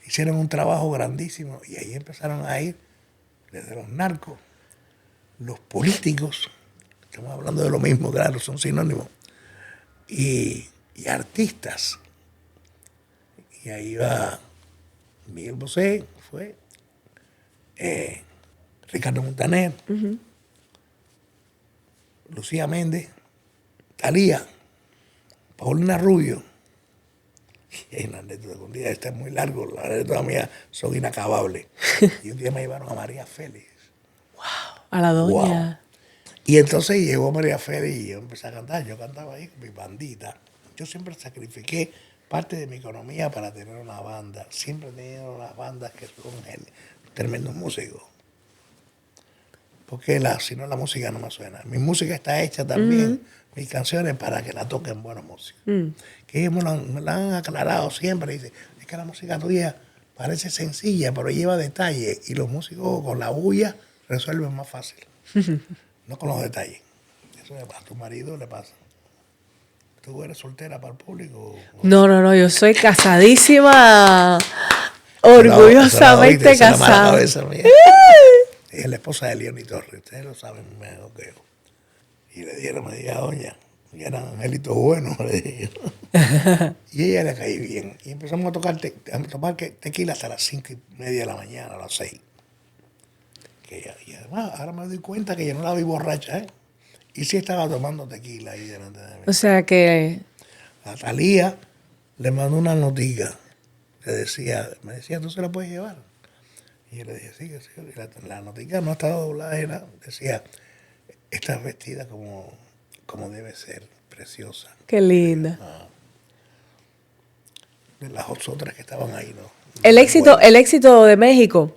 Hicieron un trabajo grandísimo y ahí empezaron a ir desde los narcos, los políticos, estamos hablando de lo mismo, claro, son sinónimos, y artistas. Y ahí va Miguel Bosé, fue Ricardo Montaner, Lucía Méndez, Thalía, Paulina Rubio. Y la anécdota, un día este es muy largo, las anécdotas mías son inacabables. Y un día me llevaron a María Félix. A la doña. Wow. Y entonces llegó María Félix y yo empecé a cantar. Yo cantaba ahí con mi bandita. Yo siempre sacrifiqué parte de mi economía para tener una banda. Siempre he tenido unas bandas que son tremendos músicos. porque si no la música no me suena. Mi música está hecha también, mis canciones, para que la toquen buena música. Que ellos me lo han aclarado siempre. Dicen, es que la música tuya parece sencilla, pero lleva detalle. Y los músicos con la bulla resuelven más fácil. No con los detalles. Eso a tu marido le pasa. ¿Tú eres soltera para el público? No, yo soy casadísima. Orgullosamente casada. Es la esposa de Leoni Torres, ustedes lo saben mejor que yo. Y le dieron, me diga, doña, ya eran angelitos buenos, le dijeron. Y ella le caí bien. Y empezamos a tomar tequila hasta las 5:30 de la mañana, a las 6. Y además, ahora me doy cuenta que yo no la vi borracha, ¿eh? Y sí estaba tomando tequila ahí delante de mí. O sea que... A Talía le mandó una notica que me decía, ¿tú se la puedes llevar? Y yo le dije, sí, que sí. Y la notica no estaba doblada, decía, estás vestida como debe ser, preciosa. Qué linda. De las otras que estaban ahí, ¿no? El éxito de México,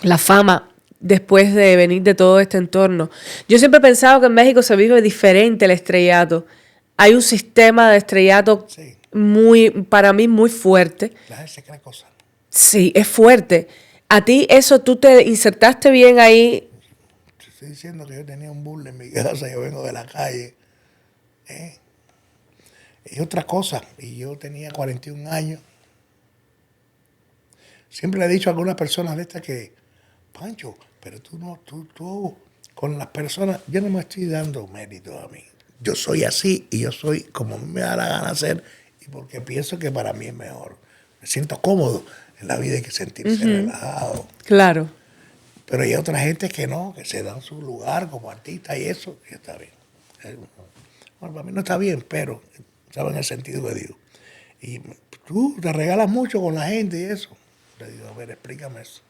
la fama, después de venir de todo este entorno. Yo siempre he pensado que en México se vive diferente el estrellato. Hay un sistema de estrellato para mí muy fuerte. La gente se cree cosas. Sí, es fuerte. A ti eso, tú te insertaste bien ahí. Te estoy diciendo que yo tenía un burle en mi casa, yo vengo de la calle. Y otra cosa, y yo tenía 41 años. Siempre le he dicho a algunas personas de estas que, Pancho, pero tú con las personas, yo no me estoy dando mérito a mí. Yo soy así y yo soy como me da la gana ser y porque pienso que para mí es mejor. Me siento cómodo. En la vida hay que sentirse relajado. Claro. Pero hay otra gente que no, que se dan su lugar como artista y eso, y está bien. Bueno, para mí no está bien, pero saben el sentido que digo. Y tú te regalas mucho con la gente y eso. Le digo, a ver, explícame eso.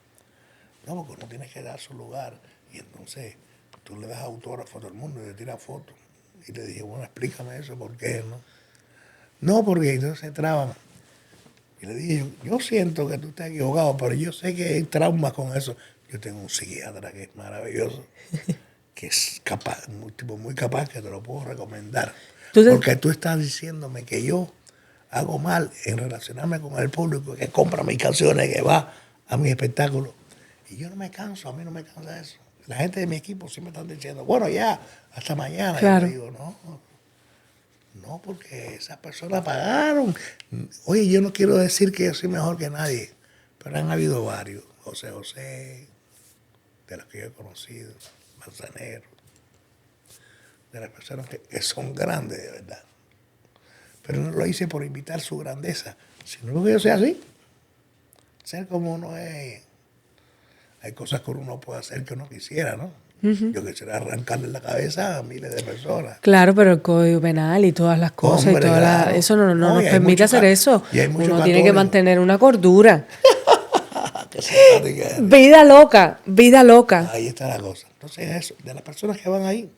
No, porque uno tiene que dar su lugar. Y entonces tú le das autógrafo a todo el mundo y le tiras fotos. Y le dije, bueno, explícame eso, ¿por qué no? No, porque entonces se traban. Y le dije, yo siento que tú estás equivocado, pero yo sé que hay traumas con eso. Yo tengo un psiquiatra que es maravilloso, que es capaz, un tipo muy capaz, que te lo puedo recomendar. Porque tú estás diciéndome que yo hago mal en relacionarme con el público que compra mis canciones, que va a mis espectáculos. Y yo no me canso, a mí no me cansa eso. La gente de mi equipo sí me están diciendo, bueno, ya, hasta mañana. Claro. Y yo digo, no, porque esas personas pagaron. Oye, yo no quiero decir que yo soy mejor que nadie, pero han habido varios. José, de los que yo he conocido, Manzanero, de las personas que son grandes de verdad. Pero no lo hice por invitar su grandeza, sino porque yo sea así. Ser como uno es. Hay cosas que uno puede hacer que uno quisiera, ¿no? Yo quisiera arrancarle la cabeza a miles de personas. Claro, pero el Código Penal y todas las cosas, Hombre, y claro. Eso no nos permite hacer eso. Y hay mucho uno tiene que mantener una cordura. Qué simpática es. Vida loca, vida loca. Ahí está la cosa. Entonces, eso, de las personas que van ahí,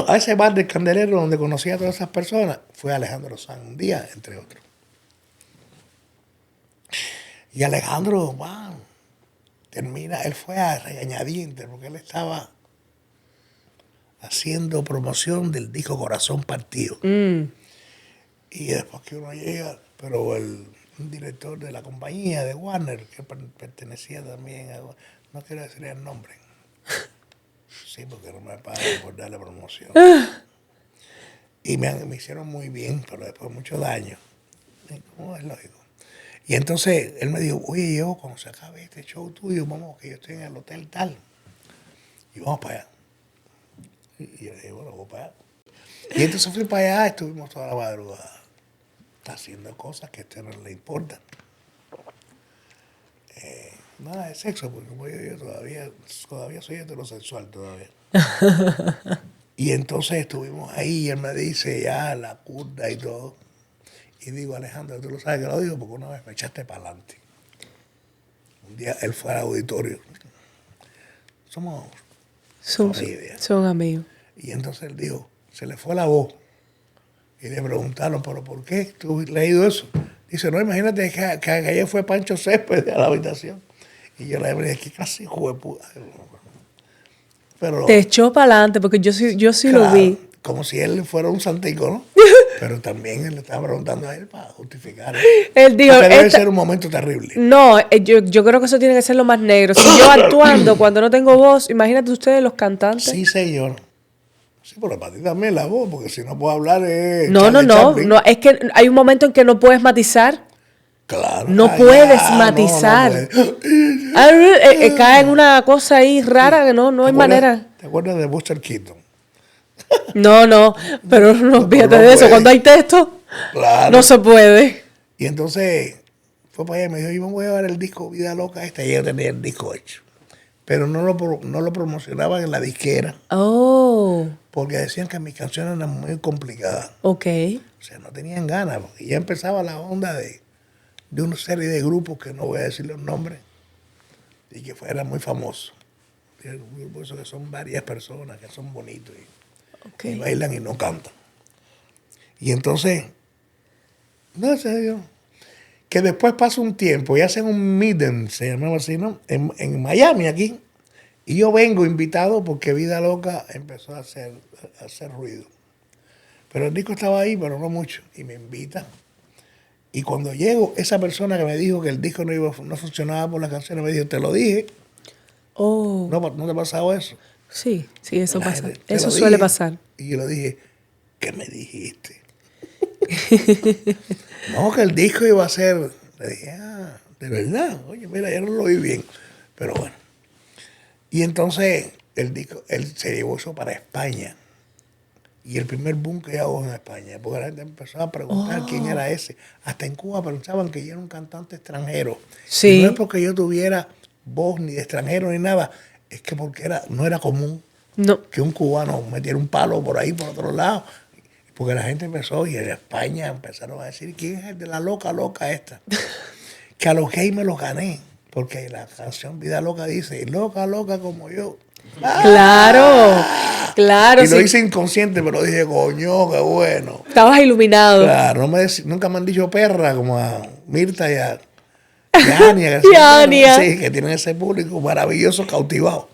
a ese bar del Candelero donde conocí a todas esas personas, fue Alejandro Sanz un día, entre otros. Y Alejandro, wow, termina, él fue a regañadientes porque él estaba haciendo promoción del disco Corazón Partido. Y después que uno llega, pero un director de la compañía de Warner, que pertenecía también a, no quiero decir el nombre. Sí, porque no me pagan por darle promoción. Y me hicieron muy bien, pero después mucho daño. ¿Cómo es lógico? Y entonces él me dijo, oye, yo cuando se acabe este show tuyo, vamos, que yo estoy en el hotel tal. Y vamos para allá. Y yo le dije, bueno, voy para allá. Y entonces fui para allá, estuvimos toda la madrugada. Está haciendo cosas que a usted no le importan. Nada de sexo, porque como yo todavía soy heterosexual todavía. Y entonces estuvimos ahí y él me dice ya la curda y todo. Y digo, Alejandro, tú lo sabes que lo digo porque una vez me echaste para adelante. Un día él fue al auditorio. Somos Son amigos. Y entonces él dijo, se le fue la voz. Y le preguntaron, ¿pero por qué tú has leído eso? Dice, no, imagínate que ayer fue Pancho Céspedes a la habitación. Y yo le dije, ¿qué casi hijo de puta? pero... Te echó para adelante porque yo sí claro, lo vi. como si él fuera un santico, ¿no? Pero también él le estaba preguntando a él para justificar. Él dijo, Porque debe ser un momento terrible. no, yo creo que eso tiene que ser lo más negro. Si yo actuando cuando no tengo voz, imagínate ustedes los cantantes. Sí, señor. Sí, pero para ti también la voz, porque si no puedo hablar No, es que hay un momento en que no puedes matizar. Claro. No puedes matizar. Cae en una cosa ahí rara que no hay manera. ¿Te acuerdas de Buster Keaton? No, pero no fíjate de eso. puede. Cuando hay texto, Claro. no se puede. Y entonces fue para allá y me dijo, yo me voy a llevar el disco Vida Loca este. Y yo tenía el disco hecho. Pero no lo promocionaban en la disquera. Oh, Porque decían que mis canciones eran muy complicadas. ok. O sea, no tenían ganas. Porque ya empezaba la onda de una serie de grupos que no voy a decir los nombres. Y que eran muy famosos. Por eso que son varias personas que son bonitos. Y bailan y no cantan. Y entonces, no sé yo, que después pasa un tiempo y hacen un meeting, se llamaba así, ¿no? En Miami, aquí. Y yo vengo invitado porque Vida Loca empezó a hacer ruido. Pero el disco estaba ahí, pero no mucho. Y me invitan. Y cuando llego, esa persona que me dijo que el disco no funcionaba por las canciones, me dijo, te lo dije. Oh. ¿No te ha pasado eso? Sí, eso La pasa. gente, te Eso lo suele dije. pasar. Y yo le dije, ¿qué me dijiste? No, que el disco iba a ser. Le dije, de verdad. Oye, mira, ya no lo vi bien. Pero bueno. Y entonces el disco, él se llevó eso para España. Y el primer boom que hago en España, porque la gente empezó a preguntar quién era ese. Hasta en Cuba pensaban que yo era un cantante extranjero. Sí. Y no es porque yo tuviera voz ni de extranjero ni nada, es que porque no era común No. que un cubano metiera un palo por ahí, por otro lado. Porque la gente empezó, y en España empezaron a decir, ¿quién es el de la loca esta? Que a los gays me los gané, porque la canción Vida Loca dice, loca, loca como yo. Claro. Y lo Sí. hice inconsciente, pero dije, coño, qué bueno. Estabas iluminado. Claro, nunca me han dicho perra como a Mirta y a Ania. Y a Ania. Sí, que tienen ese público maravilloso cautivado.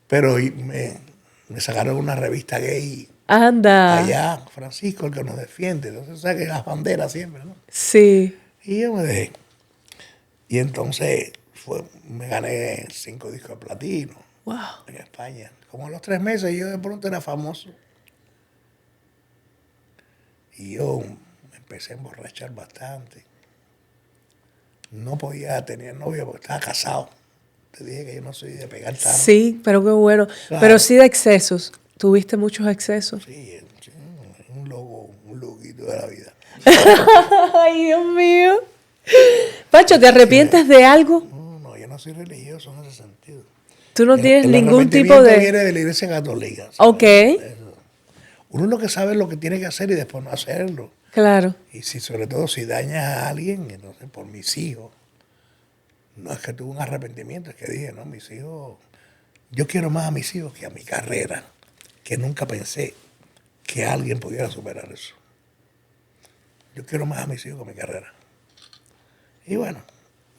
Pero me sacaron una revista gay Anda. allá, Francisco, el que nos defiende. Entonces, saque las banderas siempre, ¿no? Sí. Y yo me dejé. Y entonces me gané 5 discos de platino. Wow. En España. Como a los 3 meses yo de pronto era famoso. Y yo me empecé a emborrachar bastante. No podía tener novia porque estaba casado. Te dije que yo no soy de pegar tanto. Sí, pero qué bueno. Claro. Pero sí de excesos. ¿Tuviste muchos excesos? Sí, un loquito de la vida. Ay, Dios mío. Pancho, ¿te arrepientes de algo? No, yo no soy religioso en ese sentido. Tú no tienes El ningún tipo arrepentimiento de... viene de la iglesia católica. ¿Sabes? Ok. Uno lo que sabe es lo que tiene que hacer y después no hacerlo. Claro. Y sobre todo si dañas a alguien, entonces por mis hijos, no es que tuve un arrepentimiento, es que dije, no, mis hijos, yo quiero más a mis hijos que a mi carrera, que nunca pensé que alguien pudiera superar eso. Yo quiero más a mis hijos que a mi carrera. Y bueno,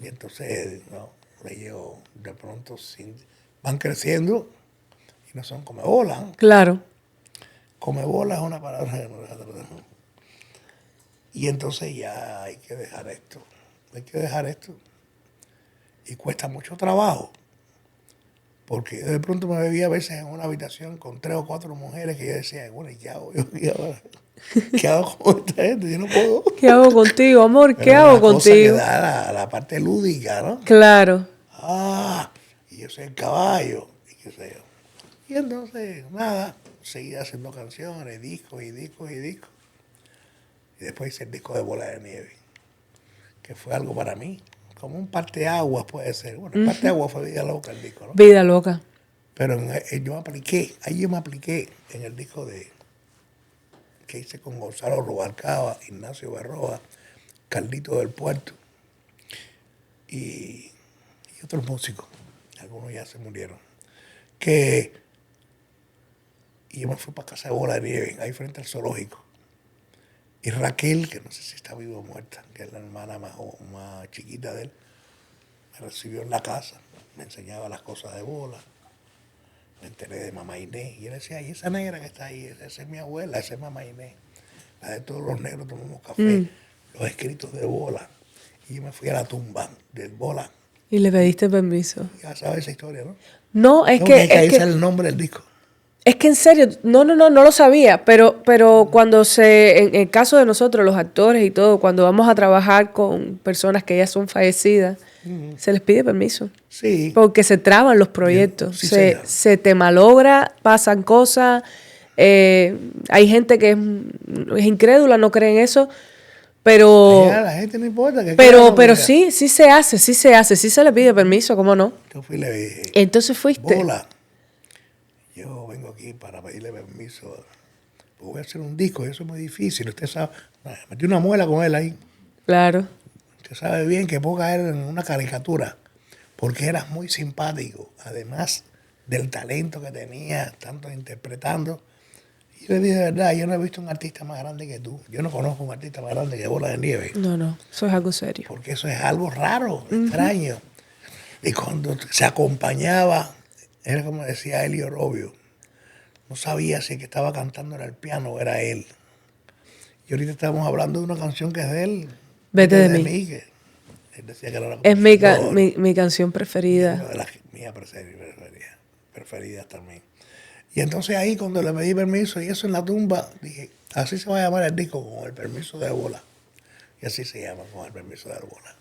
y entonces, no, le llevo de pronto, van creciendo y no son come bolas. Claro. Come bolas es una palabra que no deja de tratar. Y entonces ya hay que dejar esto. Hay que dejar esto. Y cuesta mucho trabajo. Porque yo de pronto me veía a veces en una habitación con 3 o 4 mujeres que yo decía, bueno, ¿qué hago yo aquí ahora? ¿Qué hago con esta gente? Yo no puedo. ¿Qué hago contigo, amor? ¿Qué Pero hago la cosa que contigo? da la parte lúdica, ¿no? Claro. Y yo soy el caballo, y qué sé yo. Y entonces, nada, seguí haciendo canciones, discos y discos y discos. Y después hice el disco de Bola de Nieve, que fue algo para mí, como un parteaguas puede ser. Bueno, el parteaguas fue Vida Loca el disco, ¿no? Vida loca. Pero yo me apliqué en el disco que hice con Gonzalo Rubalcaba, Ignacio Berroa, Carlito del Puerto y otros músicos. Algunos ya se murieron. Y yo me fui para casa de Bola de Nieve, ahí frente al zoológico. Y Raquel, que no sé si está viva o muerta, que es la hermana más chiquita de él, me recibió en la casa, me enseñaba las cosas de Bola. me enteré de Mamá Inés. Y él decía, y esa negra que está ahí, esa es mi abuela, esa es Mamá Inés. La de todos los negros tomamos café, los escritos de Bola. Y yo me fui a la tumba del Bola. Y le pediste permiso. Ya sabes esa historia, ¿no? No, es No, que... ahí Es que, sale el nombre del disco. es que en serio, no lo sabía, pero cuando en el caso de nosotros, los actores y todo, cuando vamos a trabajar con personas que ya son fallecidas, se les pide permiso. Sí. Porque se traban los proyectos, Sí, señor. se te malogra, pasan cosas, hay gente que es incrédula, no cree en eso, pero... Ya, la gente no importa. Que Pero quiera, sí se hace, sí se le pide permiso, ¿cómo no? Yo fui y le dije, Entonces fuiste. Bola, yo vengo aquí para pedirle permiso. Voy a hacer un disco, y eso es muy difícil. Usted sabe, metí una muela con él ahí. Claro. Usted sabe bien que puedo caer en una caricatura, porque eras muy simpático, además del talento que tenía, tanto interpretando. Y yo le dije, de verdad, yo no he visto un artista más grande que tú. Yo no conozco un artista más grande que Bola de Nieve. No, eso es algo serio. Porque eso es algo raro, extraño. Y cuando se acompañaba, era como decía Elio Robio, no sabía si el que estaba cantando era el piano o era él. Y ahorita estamos hablando de una canción que es de él. Vete de mí. Que él decía que era Es mi canción preferida. una de las mías preferidas también. Y entonces ahí cuando le pedí permiso y eso en la tumba, dije, así se va a llamar el disco, con el permiso de Bola. Y así se llama, con el permiso de Bola.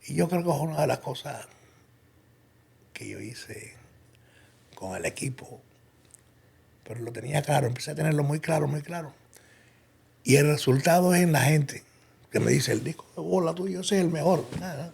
Y yo creo que es una de las cosas que yo hice con el equipo. Pero lo tenía claro, empecé a tenerlo muy claro, muy claro. Y el resultado es en la gente, que me dice, el disco de Bola tuyo ese es el mejor. Nada.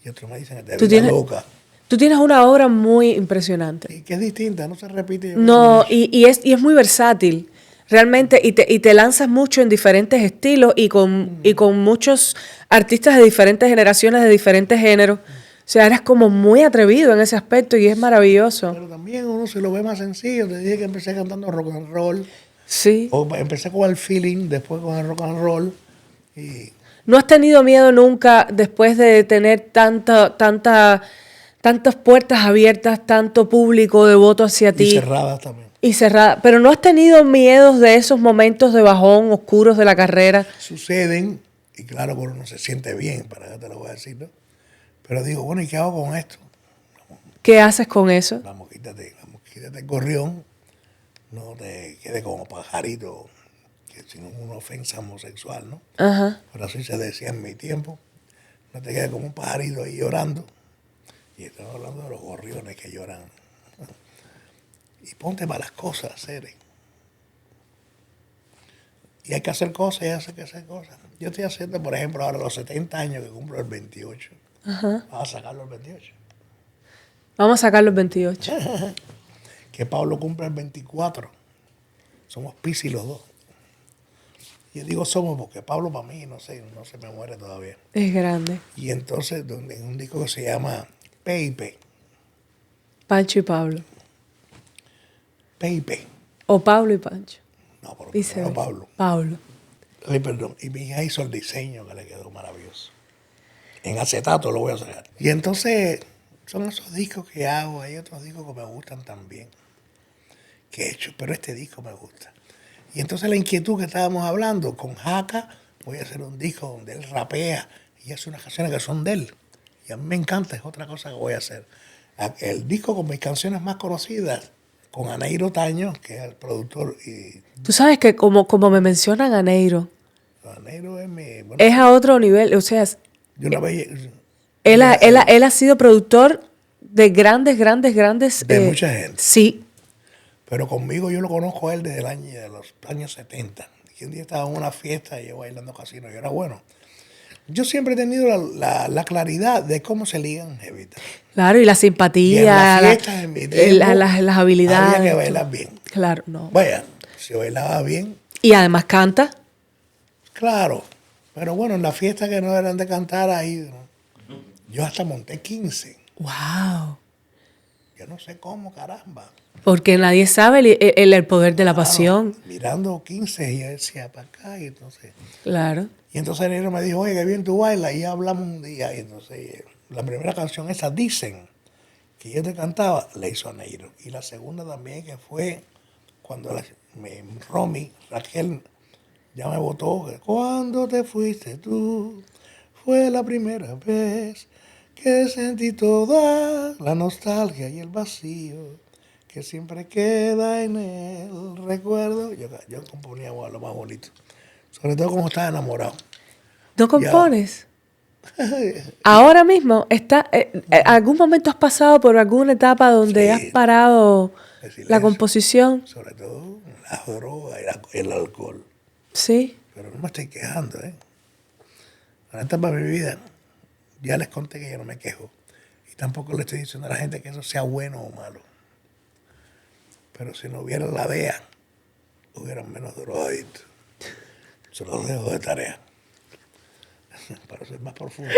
Y otros me dicen, te vida loca. Tú tienes una obra muy impresionante. Y que es distinta, no se repite. No, y es muy versátil, realmente, y te lanzas mucho en diferentes estilos y con muchos artistas de diferentes generaciones, de diferentes géneros. O sea, eres como muy atrevido en ese aspecto y es maravilloso. Pero también uno se lo ve más sencillo. Te dije que empecé cantando rock and roll. Sí. O empecé con el feeling, después con el rock and roll. Y ¿No has tenido miedo nunca, después de tener tantas puertas abiertas, tanto público devoto hacia ti? Y cerradas también. Y cerrada. Pero ¿no has tenido miedos de esos momentos de bajón oscuros de la carrera? Suceden, y claro que uno no se siente bien, para qué te lo voy a decir, ¿no? Pero digo, bueno, ¿y qué hago con esto? ¿Qué haces con eso? Vamos, quítate el gorrión, no te quedes como pajarito, que sin una ofensa homosexual, ¿no? Ajá. Pero así se decía en mi tiempo, no te quedes como un pajarito ahí llorando. Y estamos hablando de los gorriones que lloran. Y ponte para las cosas, Cere. Y hay que hacer cosas, y hay que hacer cosas. Yo estoy haciendo, por ejemplo, ahora los 70 años que cumplo el 28. Ajá. Vamos a sacarlo el 28. Vamos a sacar los 28. Que Pablo cumple el 24. Somos Piscis los dos. Yo digo somos porque Pablo para mí no se me muere todavía. Es grande. Y entonces en un disco que se llama Pepe. Pancho y Pablo. Pepe. O Pablo y Pancho. No, pero Dice primero Pablo. Pablo. Ay, perdón. Y mi hija hizo el diseño que le quedó maravilloso. En acetato lo voy a sacar. Y entonces son esos discos que hago. Hay otros discos que me gustan también. Que he hecho. Pero este disco me gusta. Y entonces la inquietud que estábamos hablando con Jaca, voy a hacer un disco donde él rapea y hace unas canciones que son de él. Y a mí me encanta, es otra cosa que voy a hacer. El disco con mis canciones más conocidas, con Aneiro Taño, que es el productor. Y Tú sabes que como me mencionan a Neiro, Aneiro es mi... Bueno, es a otro nivel. O sea, de una belleza. él ha sido productor de grandes... De mucha gente. Sí. Pero conmigo yo lo conozco a él desde de los años 70. Y un día estaba en una fiesta y yo bailando casino y era bueno. Yo siempre he tenido la claridad de cómo se ligan jevitas. Claro, y la Y en simpatía, las fiestas, en mi tiempo, las habilidades. había que bailar bien. Claro, no. Vaya, si bailaba bien, Y además canta. claro. Pero bueno, en las fiestas que no eran de cantar ahí, ¿no? Yo hasta monté 15. Wow. Yo no sé cómo, caramba. Porque nadie sabe el poder de la pasión. Mirando 15 y yo decía, para acá, y entonces... Claro. Y entonces el negro me dijo, oye, qué bien tú bailas. Y ya hablamos un día. Y entonces la primera canción esa, Dicen, que yo te cantaba, la hizo Neiro. Y la segunda también, que fue cuando Romy, Raquel, ya me votó, que cuando te fuiste tú, fue la primera vez que sentí toda la nostalgia y el vacío que siempre queda en el recuerdo. Yo componía lo más bonito, sobre todo cuando estaba enamorado. ¿No compones? Ahora mismo, ¿algún momento has pasado por alguna etapa donde has parado la composición? Sobre todo la droga y el alcohol. Sí. Pero no me estoy quejando, ¿eh? En esta etapa de mi vida, ya les conté que yo no me quejo. Y tampoco le estoy diciendo a la gente que eso sea bueno o malo. Pero si no hubiera la DEA, hubieran menos drogadictos. Se los dejo de tarea. Para ser más profundo.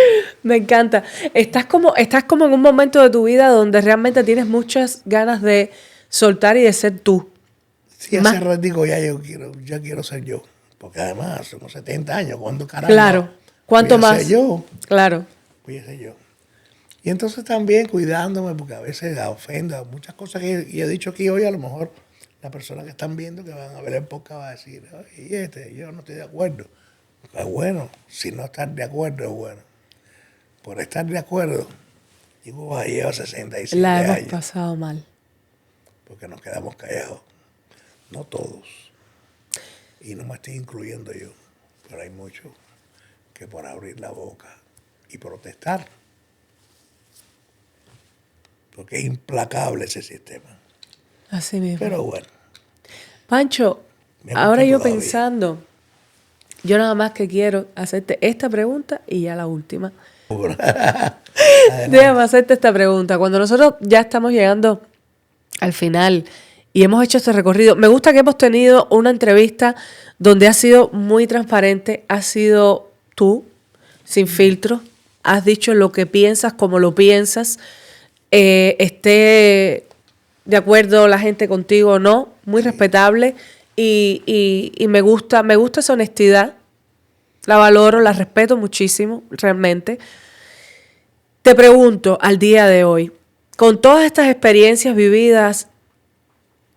Me encanta. Estás como en un momento de tu vida donde realmente tienes muchas ganas de soltar y de ser tú. Sí, hace ratico ya quiero ser yo. Porque además, somos 70 años. ¿Cuándo carajo? Claro. ¿Cuánto más? Yo. Claro. Voy a ser yo. Y entonces también cuidándome, porque a veces ofendo muchas cosas que yo he dicho aquí hoy, a lo mejor las personas que están viendo, que van a ver el podcast, van a decir, yo no estoy de acuerdo. Es bueno, si no estar de acuerdo es bueno. Por estar de acuerdo, yo llevo 67 La años. hemos pasado mal. Porque nos quedamos callados. No todos. Y no me estoy incluyendo yo. Pero hay muchos que por abrir la boca y protestar. Porque es implacable ese sistema. Así mismo. Pero bueno. Pancho, ahora yo pensando, yo nada más que quiero hacerte esta pregunta y ya la última. Déjame hacerte esta pregunta. Cuando nosotros ya estamos llegando al final y hemos hecho este recorrido, me gusta que hemos tenido una entrevista donde has sido muy transparente, has sido tú, sin filtro, has dicho lo que piensas, como lo piensas, esté de acuerdo la gente contigo o no, muy respetable y me gusta esa honestidad, la valoro, la respeto muchísimo, realmente. Te pregunto, al día de hoy, con todas estas experiencias vividas,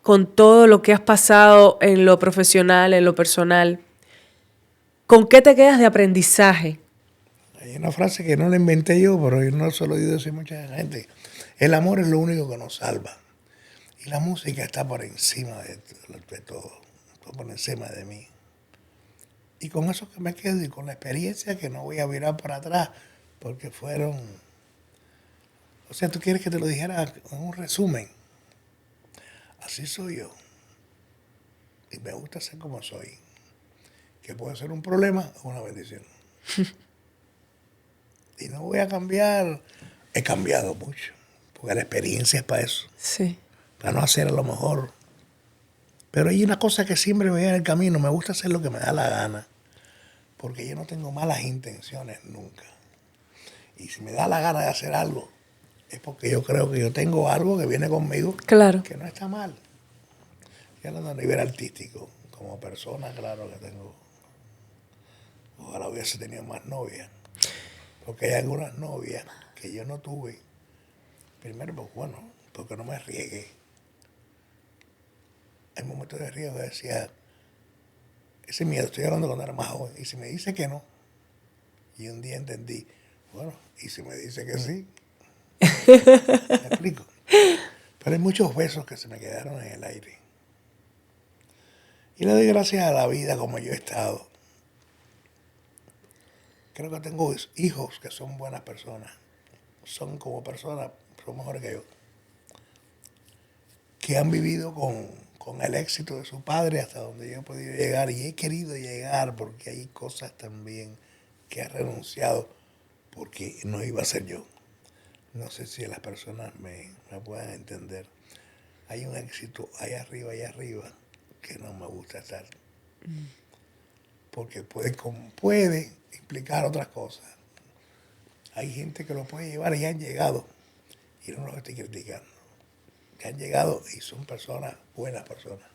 con todo lo que has pasado en lo profesional, en lo personal, ¿con qué te quedas de aprendizaje? Hay una frase que no la inventé yo, pero yo no se lo he oído decir mucha gente. El amor es lo único que nos salva. Y la música está por encima de todo, está por encima de mí. Y con eso que me quedo y con la experiencia que no voy a virar para atrás, porque fueron... O sea, tú quieres que te lo dijera en un resumen. Así soy yo. Y me gusta ser como soy. Que puede ser un problema o una bendición. Y no voy a cambiar. He cambiado mucho. Porque la experiencia es para eso. Sí. Para no hacer a lo mejor. Pero hay una cosa que siempre me viene en el camino. Me gusta hacer lo que me da la gana. Porque yo no tengo malas intenciones nunca. Y si me da la gana de hacer algo, es porque yo creo que yo tengo algo que viene conmigo. Claro. Que no está mal. Y hablando a nivel artístico, como persona, claro que tengo. Ojalá hubiese tenido más novias. Porque hay algunas novias que yo no tuve. Primero, pues bueno, porque no me arriesgué. Hay momentos de riesgo que decía, ese miedo, estoy hablando cuando era más joven. Y si me dice que no, y un día entendí, bueno, y si me dice que sí, ¿me explico? Pero hay muchos besos que se me quedaron en el aire. Y le doy gracias a la vida como yo he estado. Creo que tengo hijos que son buenas personas. Son como personas, son mejores que yo. Que han vivido con el éxito de su padre hasta donde yo he podido llegar. Y he querido llegar porque hay cosas también que he renunciado porque no iba a ser yo. No sé si las personas me puedan entender. Hay un éxito allá arriba, que no me gusta estar. Porque puede implicar otras cosas. Hay gente que lo puede llevar y han llegado. Y no los estoy criticando. Que han llegado y son personas, buenas personas.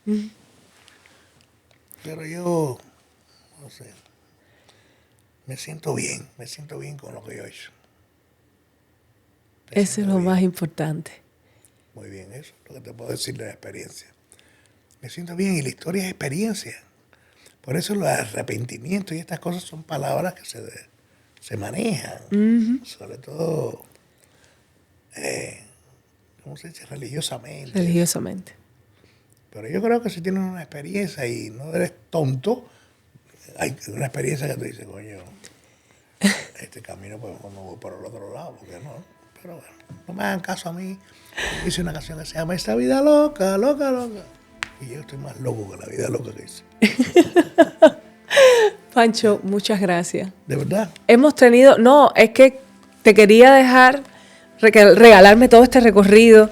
Pero yo, no sé, me siento bien con lo que yo he hecho. Eso es lo más importante. Muy bien, eso es lo que te puedo decir de la experiencia. Me siento bien y la historia es experiencia. Por eso los arrepentimientos y estas cosas son palabras que se manejan. Sobre todo, ¿cómo se dice? Religiosamente. Religiosamente. Pero yo creo que si tienes una experiencia y no eres tonto, hay una experiencia que te dice, coño, este camino pues no voy por el otro lado, porque no. Pero bueno, no me hagan caso a mí. Hice una canción que se llama Esta vida loca, loca, loca. Y yo estoy más loco que la vida loca que hice. Pancho, muchas gracias. ¿De verdad? Hemos tenido, no, es que te quería dejar regalarme todo este recorrido,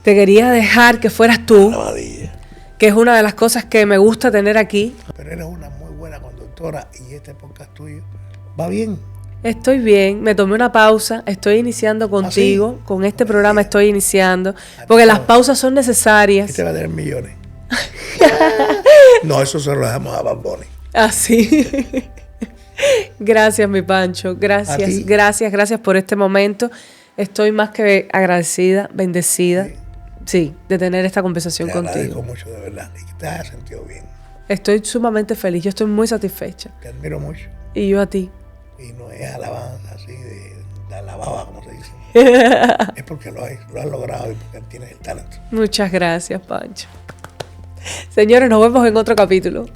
te quería dejar que fueras tú, Lavadilla. que es una de las cosas que me gusta tener aquí. Pero eres una muy buena conductora y este podcast tuyo va bien. Estoy bien, me tomé una pausa, estoy iniciando contigo, ¿sí? con este programa estoy iniciando, porque las pausas son necesarias. Este va a tener millones. No, eso se lo dejamos a Bad Bunny. Así. Gracias, mi Pancho. Gracias, gracias por este momento. Estoy más que agradecida, bendecida, sí, de tener esta conversación Te contigo. agradezco mucho, de verdad, y que te hayas sentido bien. Estoy sumamente feliz, yo estoy muy satisfecha. Te admiro mucho. Y yo a ti. Y no es alabanza así de alababa, como se dice. Es porque lo has logrado y porque tienes el talento. Muchas gracias, Pancho. Señores, nos vemos en otro capítulo.